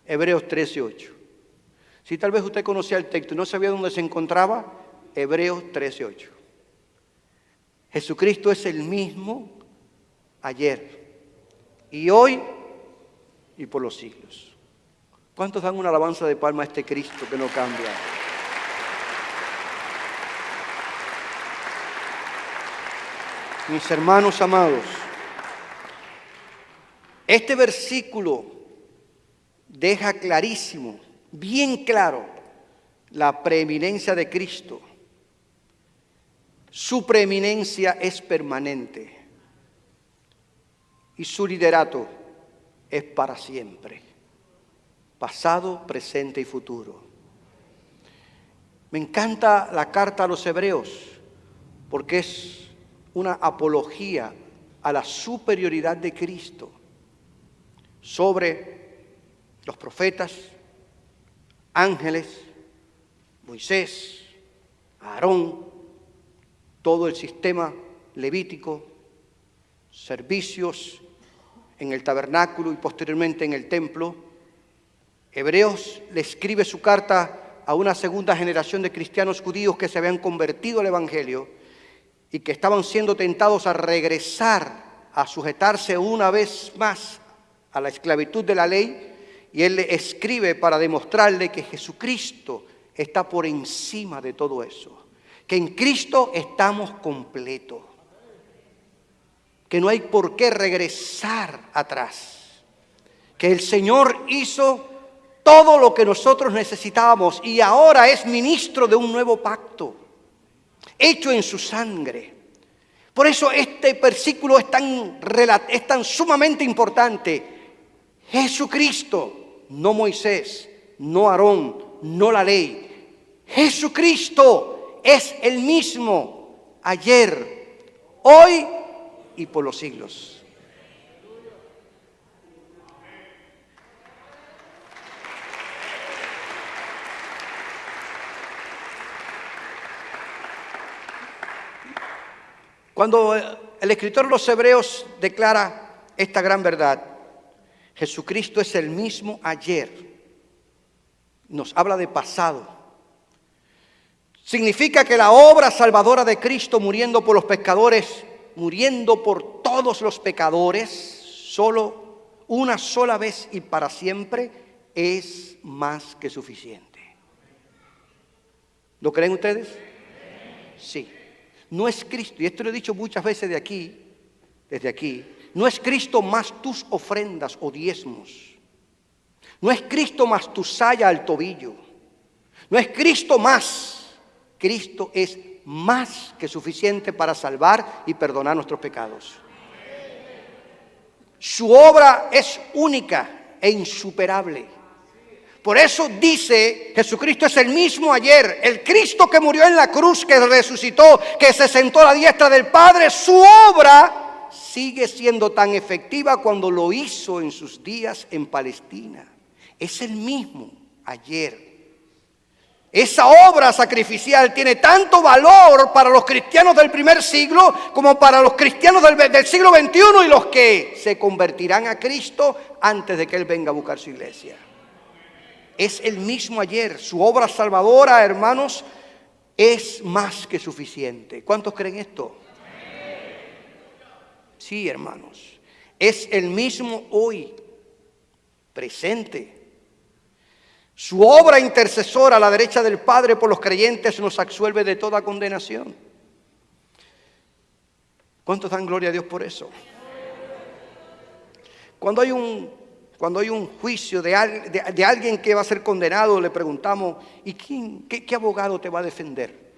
Hebreos 13, 8. Si tal vez usted conocía el texto y no sabía dónde se encontraba, Hebreos 13, 8. Jesucristo es el mismo ayer y hoy y por los siglos. ¿Cuántos dan una alabanza de palma a este Cristo que no cambia? Mis hermanos amados, este versículo deja clarísimo, bien claro, la preeminencia de Cristo. Su preeminencia es permanente y su liderato es para siempre, pasado, presente y futuro. Me encanta la carta a los Hebreos porque es una apología a la superioridad de Cristo. sobre los profetas, ángeles, Moisés, Aarón, todo el sistema levítico, servicios en el tabernáculo y posteriormente en el templo. Hebreos le escribe su carta a una segunda generación de cristianos judíos que se habían convertido al Evangelio y que estaban siendo tentados a regresar, a sujetarse una vez más a la esclavitud de la ley, y él le escribe para demostrarle que Jesucristo está por encima de todo eso, que en Cristo estamos completos, que no hay por qué regresar atrás, que el Señor hizo todo lo que nosotros necesitábamos y ahora es ministro de un nuevo pacto, hecho en su sangre. Por eso este versículo es tan sumamente importante. Jesucristo, no Moisés, no Aarón, no la ley. Jesucristo es el mismo ayer, hoy y por los siglos. Cuando el escritor de los Hebreos declara esta gran verdad, Jesucristo es el mismo ayer, nos habla de pasado. Significa que la obra salvadora de Cristo muriendo por los pecadores, muriendo por todos los pecadores, solo una sola vez y para siempre, es más que suficiente. ¿Lo creen ustedes? Sí. No es Cristo, y esto lo he dicho muchas veces desde aquí, no es Cristo más tus ofrendas o diezmos. No es Cristo más tu saya al tobillo. No es Cristo más. Cristo es más que suficiente para salvar y perdonar nuestros pecados. Su obra es única e insuperable. Por eso dice, Jesucristo es el mismo ayer, el Cristo que murió en la cruz, que resucitó, que se sentó a la diestra del Padre. Su obra sigue siendo tan efectiva cuando lo hizo en sus días en Palestina. Es el mismo ayer. Esa obra sacrificial tiene tanto valor para los cristianos del primer siglo como para los cristianos del siglo XXI y los que se convertirán a Cristo antes de que Él venga a buscar su iglesia. Es el mismo ayer. Su obra salvadora, hermanos, es más que suficiente. ¿Cuántos creen esto? Sí, hermanos. Es el mismo hoy, presente. Su obra intercesora a la derecha del Padre por los creyentes nos absuelve de toda condenación. ¿Cuántos dan gloria a Dios por eso? Cuando hay un juicio de alguien que va a ser condenado, le preguntamos, ¿y qué abogado te va a defender?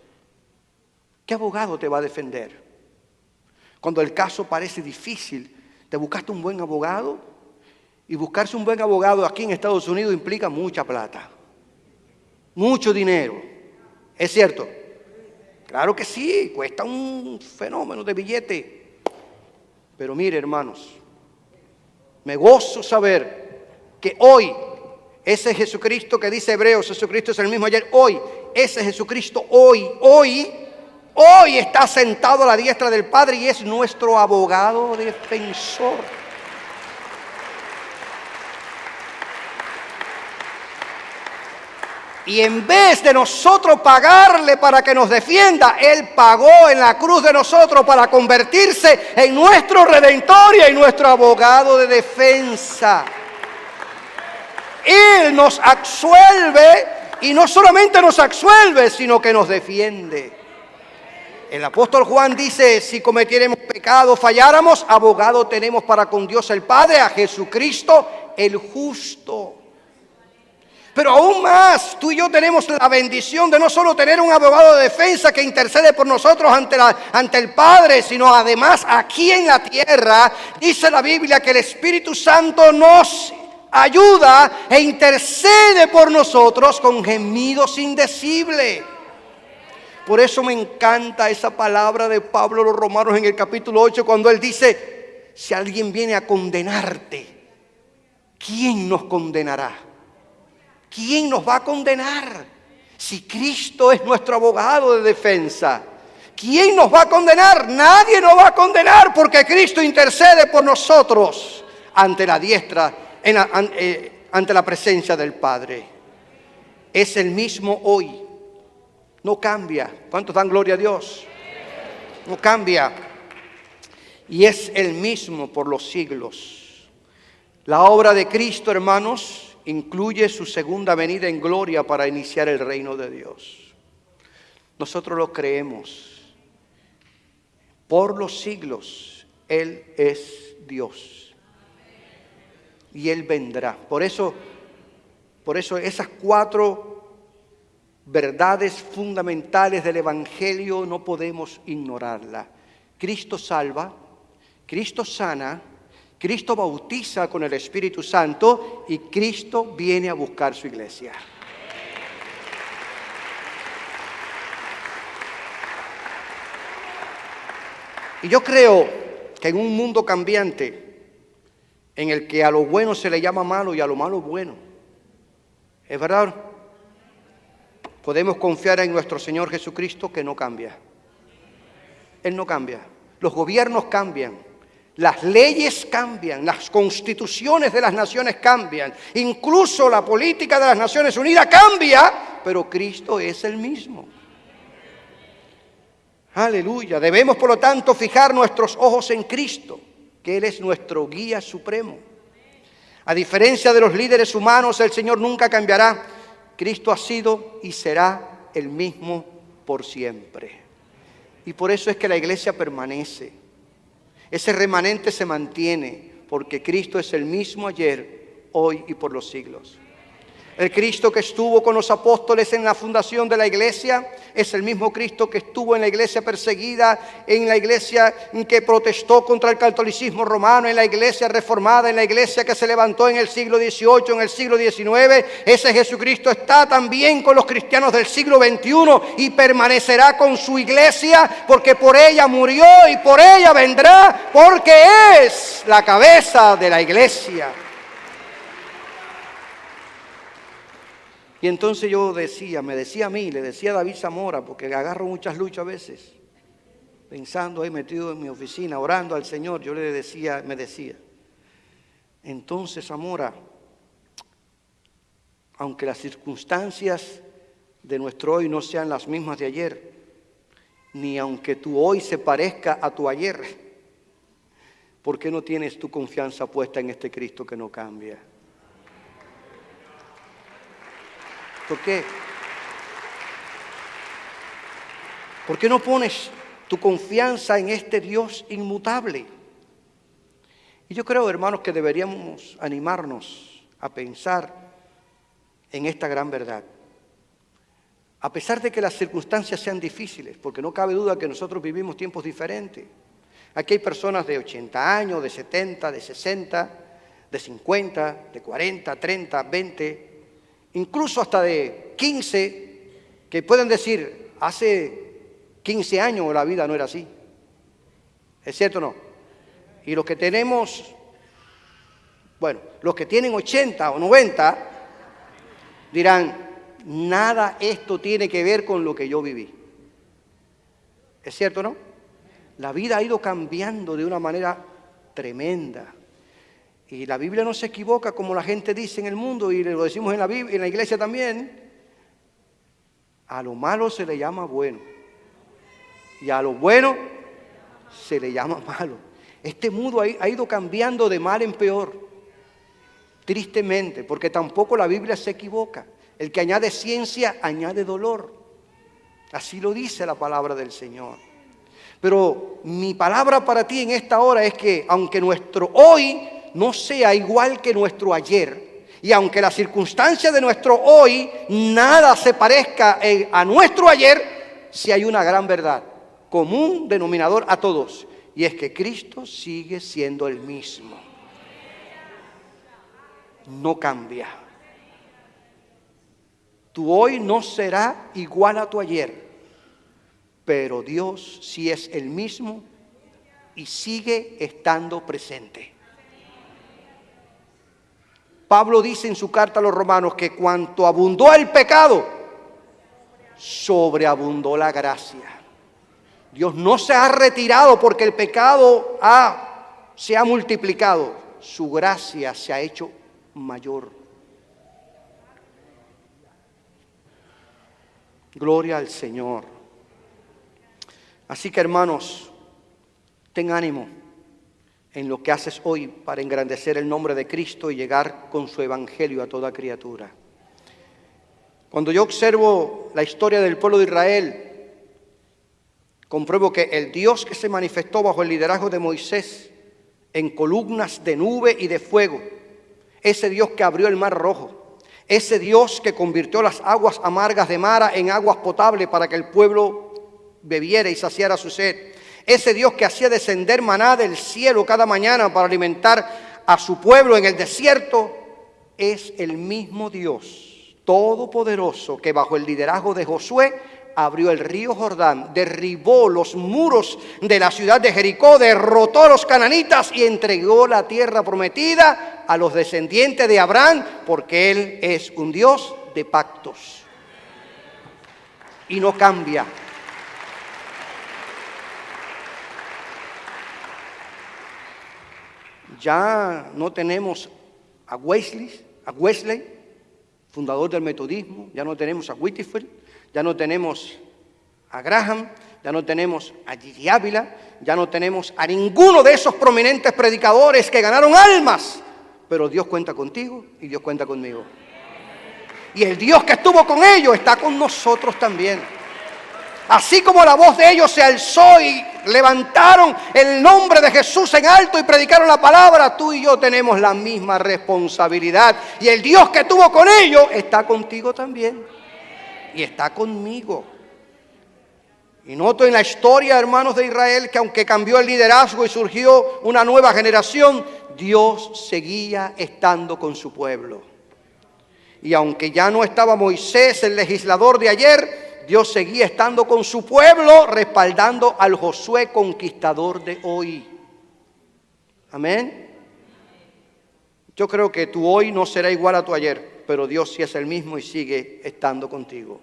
¿Qué abogado te va a defender? Cuando el caso parece difícil, ¿te buscaste un buen abogado? Y buscarse un buen abogado aquí en Estados Unidos implica mucha plata, mucho dinero. ¿Es cierto? Claro que sí, cuesta un fenómeno de billete. Pero mire, hermanos, me gozo saber que hoy ese Jesucristo que dice Hebreos, Jesucristo es el mismo ayer, hoy, ese Jesucristo hoy está sentado a la diestra del Padre y es nuestro abogado defensor. Y en vez de nosotros pagarle para que nos defienda, Él pagó en la cruz de nosotros para convertirse en nuestro Redentor y en nuestro abogado de defensa. Él nos absuelve y no solamente nos absuelve, sino que nos defiende. El apóstol Juan dice, si cometiéramos pecado, falláramos, abogado tenemos para con Dios el Padre, a Jesucristo el justo. Pero aún más, tú y yo tenemos la bendición de no solo tener un abogado de defensa que intercede por nosotros ante el Padre, sino además aquí en la tierra, dice la Biblia que el Espíritu Santo nos ayuda e intercede por nosotros con gemidos indecibles. Por eso me encanta esa palabra de Pablo a los Romanos en el capítulo 8, cuando él dice, si alguien viene a condenarte, ¿quién nos condenará? ¿Quién nos va a condenar? Si Cristo es nuestro abogado de defensa, ¿quién nos va a condenar? Nadie nos va a condenar porque Cristo intercede por nosotros ante la diestra, ante la presencia del Padre. Es el mismo hoy, no cambia. ¿Cuántos dan gloria a Dios? No cambia. Y es el mismo por los siglos. La obra de Cristo, hermanos, incluye su segunda venida en gloria para iniciar el reino de Dios. Nosotros lo creemos. Por los siglos, Él es Dios. Y Él vendrá. Por eso esas 4 verdades fundamentales del Evangelio no podemos ignorarlas. Cristo salva, Cristo sana, Cristo bautiza con el Espíritu Santo y Cristo viene a buscar su iglesia. Y yo creo que en un mundo cambiante, en el que a lo bueno se le llama malo y a lo malo bueno, ¿es verdad? Podemos confiar en nuestro Señor Jesucristo que no cambia. Él no cambia. Los gobiernos cambian. Las leyes cambian. Las constituciones de las naciones cambian. Incluso la política de las Naciones Unidas cambia. Pero Cristo es el mismo. Aleluya. Debemos, por lo tanto, fijar nuestros ojos en Cristo, que Él es nuestro guía supremo. A diferencia de los líderes humanos, el Señor nunca cambiará. Cristo ha sido y será el mismo por siempre. Y por eso es que la iglesia permanece. Ese remanente se mantiene porque Cristo es el mismo ayer, hoy y por los siglos. El Cristo que estuvo con los apóstoles en la fundación de la iglesia es el mismo Cristo que estuvo en la iglesia perseguida, en la iglesia que protestó contra el catolicismo romano, en la iglesia reformada, en la iglesia que se levantó en el siglo XVIII, en el siglo XIX. Ese Jesucristo está también con los cristianos del siglo XXI y permanecerá con su iglesia porque por ella murió y por ella vendrá, porque es la cabeza de la iglesia. Y entonces yo me decía a mí, le decía a David Zamora, porque agarro muchas luchas a veces, pensando ahí metido en mi oficina, orando al Señor, yo me decía, entonces Zamora, aunque las circunstancias de nuestro hoy no sean las mismas de ayer, ni aunque tu hoy se parezca a tu ayer, ¿por qué no tienes tu confianza puesta en este Cristo que no cambia? ¿Por qué? ¿Por qué no pones tu confianza en este Dios inmutable? Y yo creo, hermanos, que deberíamos animarnos a pensar en esta gran verdad. A pesar de que las circunstancias sean difíciles, porque no cabe duda que nosotros vivimos tiempos diferentes. Aquí hay personas de 80 años, de 70, de 60, de 50, de 40, 30, 20... incluso hasta de 15, que pueden decir, hace 15 años la vida no era así. ¿Es cierto o no? Y los que tenemos, los que tienen 80 o 90, dirán, nada esto tiene que ver con lo que yo viví. ¿Es cierto o no? La vida ha ido cambiando de una manera tremenda. Y la Biblia no se equivoca como la gente dice en el mundo, y lo decimos en la iglesia también. A lo malo se le llama bueno. Y a lo bueno se le llama malo. Este mundo ha ido cambiando de mal en peor. Tristemente, porque tampoco la Biblia se equivoca. El que añade ciencia, añade dolor. Así lo dice la palabra del Señor. Pero mi palabra para ti en esta hora es que aunque nuestro hoy no sea igual que nuestro ayer, y aunque las circunstancias de nuestro hoy nada se parezca a nuestro ayer, sí hay una gran verdad, común denominador a todos, y es que Cristo sigue siendo el mismo. No cambia. Tu hoy no será igual a tu ayer, pero Dios sí es el mismo y sigue estando presente. Pablo dice en su carta a los romanos que cuanto abundó el pecado, sobreabundó la gracia. Dios no se ha retirado porque el pecado se ha multiplicado. Su gracia se ha hecho mayor. Gloria al Señor. Así que, hermanos, ten ánimo en lo que haces hoy para engrandecer el nombre de Cristo y llegar con su evangelio a toda criatura. Cuando yo observo la historia del pueblo de Israel, compruebo que el Dios que se manifestó bajo el liderazgo de Moisés en columnas de nube y de fuego, ese Dios que abrió el mar rojo, ese Dios que convirtió las aguas amargas de Mara en aguas potables para que el pueblo bebiera y saciara su sed, ese Dios que hacía descender maná del cielo cada mañana para alimentar a su pueblo en el desierto, es el mismo Dios todopoderoso que bajo el liderazgo de Josué abrió el río Jordán, derribó los muros de la ciudad de Jericó, derrotó a los cananitas y entregó la tierra prometida a los descendientes de Abraham, porque Él es un Dios de pactos y no cambia. Ya no tenemos a Wesley, fundador del metodismo, ya no tenemos a Whitefield, ya no tenemos a Graham, ya no tenemos a Gigi Ávila, ya no tenemos a ninguno de esos prominentes predicadores que ganaron almas, pero Dios cuenta contigo y Dios cuenta conmigo. Y el Dios que estuvo con ellos está con nosotros también. Así como la voz de ellos se alzó y levantaron el nombre de Jesús en alto y predicaron la palabra, tú y yo tenemos la misma responsabilidad. Y el Dios que estuvo con ellos está contigo también. Y está conmigo. Y noto en la historia, hermanos de Israel, que aunque cambió el liderazgo y surgió una nueva generación, Dios seguía estando con su pueblo. Y aunque ya no estaba Moisés, el legislador de ayer, Dios seguía estando con su pueblo, respaldando al Josué conquistador de hoy. Amén. Yo creo que tu hoy no será igual a tu ayer, pero Dios sí es el mismo y sigue estando contigo.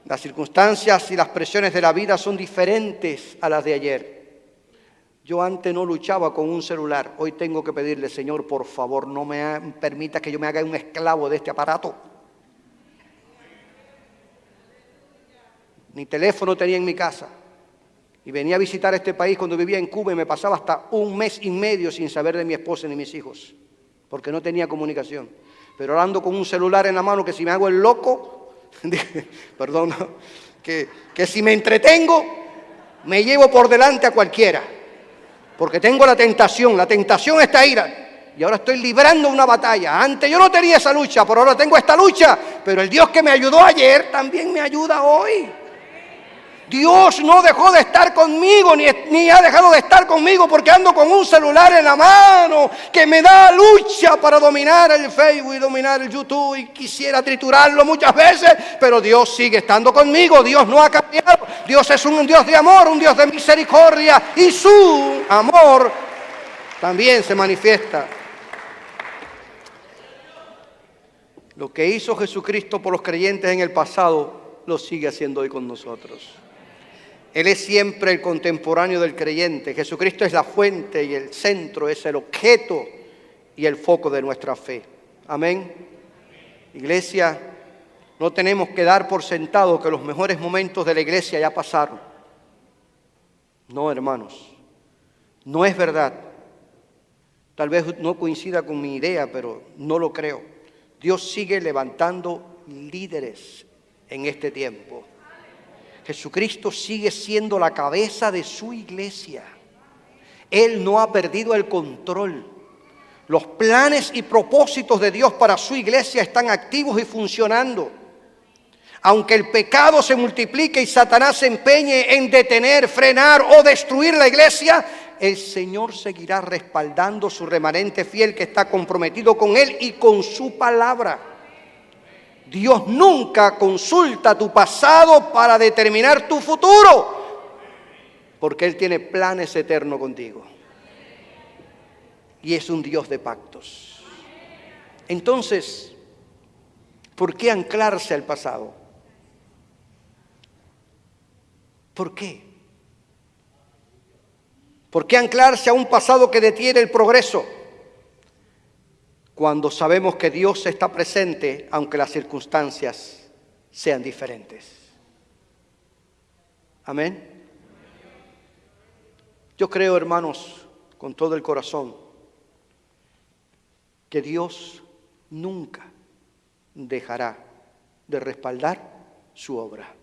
Las circunstancias y las presiones de la vida son diferentes a las de ayer. Yo antes no luchaba con un celular. Hoy tengo que pedirle, Señor, por favor, no me permita que yo me haga un esclavo de este aparato. Ni teléfono tenía en mi casa. Y venía a visitar este país cuando vivía en Cuba y me pasaba hasta 1 mes y medio sin saber de mi esposa ni mis hijos, porque no tenía comunicación. Pero ahora ando con un celular en la mano que si me hago el loco, perdón, que si me entretengo, me llevo por delante a cualquiera. Porque tengo la tentación está ahí. Y ahora estoy librando una batalla. Antes yo no tenía esa lucha, pero ahora tengo esta lucha. Pero el Dios que me ayudó ayer también me ayuda hoy. Dios no dejó de estar conmigo, ni ha dejado de estar conmigo porque ando con un celular en la mano que me da lucha para dominar el Facebook y dominar el YouTube, y quisiera triturarlo muchas veces, pero Dios sigue estando conmigo. Dios no ha cambiado. Dios es un Dios de amor, un Dios de misericordia, y su amor también se manifiesta. Lo que hizo Jesucristo por los creyentes en el pasado, lo sigue haciendo hoy con nosotros. Él es siempre el contemporáneo del creyente. Jesucristo es la fuente y el centro, es el objeto y el foco de nuestra fe. Amén. Iglesia, no tenemos que dar por sentado que los mejores momentos de la iglesia ya pasaron. No, hermanos, no es verdad. Tal vez no coincida con mi idea, pero no lo creo. Dios sigue levantando líderes en este tiempo. Jesucristo sigue siendo la cabeza de su iglesia. Él no ha perdido el control. Los planes y propósitos de Dios para su iglesia están activos y funcionando. Aunque el pecado se multiplique y Satanás se empeñe en detener, frenar o destruir la iglesia, el Señor seguirá respaldando su remanente fiel que está comprometido con Él y con su palabra. Dios nunca consulta tu pasado para determinar tu futuro, porque Él tiene planes eternos contigo. Y es un Dios de pactos. Entonces, ¿por qué anclarse al pasado? ¿Por qué? ¿Por qué anclarse a un pasado que detiene el progreso? Cuando sabemos que Dios está presente, aunque las circunstancias sean diferentes. Amén. Yo creo, hermanos, con todo el corazón, que Dios nunca dejará de respaldar su obra.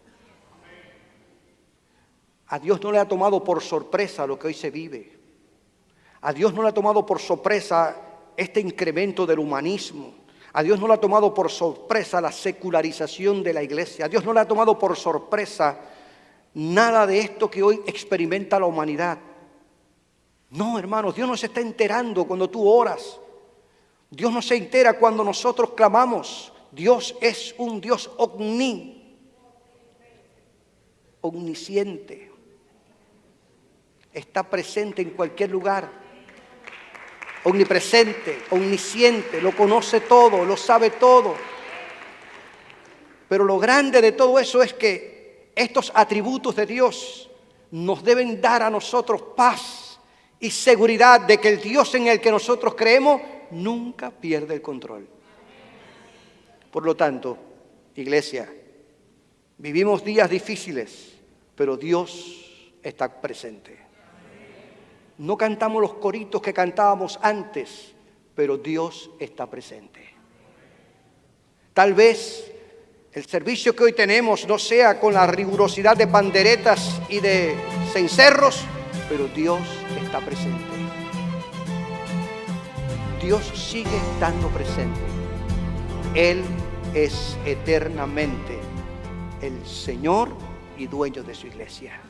A Dios no le ha tomado por sorpresa lo que hoy se vive. A Dios no le ha tomado por sorpresa este incremento del humanismo. A Dios no le ha tomado por sorpresa la secularización de la iglesia. A Dios no le ha tomado por sorpresa nada de esto que hoy experimenta la humanidad. No, hermanos, Dios no se está enterando cuando tú oras. Dios no se entera cuando nosotros clamamos. Dios es un Dios omnisciente. Está presente en cualquier lugar. Omnipresente, omnisciente, lo conoce todo, lo sabe todo. Pero lo grande de todo eso es que estos atributos de Dios nos deben dar a nosotros paz y seguridad de que el Dios en el que nosotros creemos nunca pierde el control. Por lo tanto, iglesia, vivimos días difíciles, pero Dios está presente. No cantamos los coritos que cantábamos antes, pero Dios está presente. Tal vez el servicio que hoy tenemos no sea con la rigurosidad de panderetas y de cencerros, pero Dios está presente. Dios sigue estando presente. Él es eternamente el Señor y dueño de su iglesia.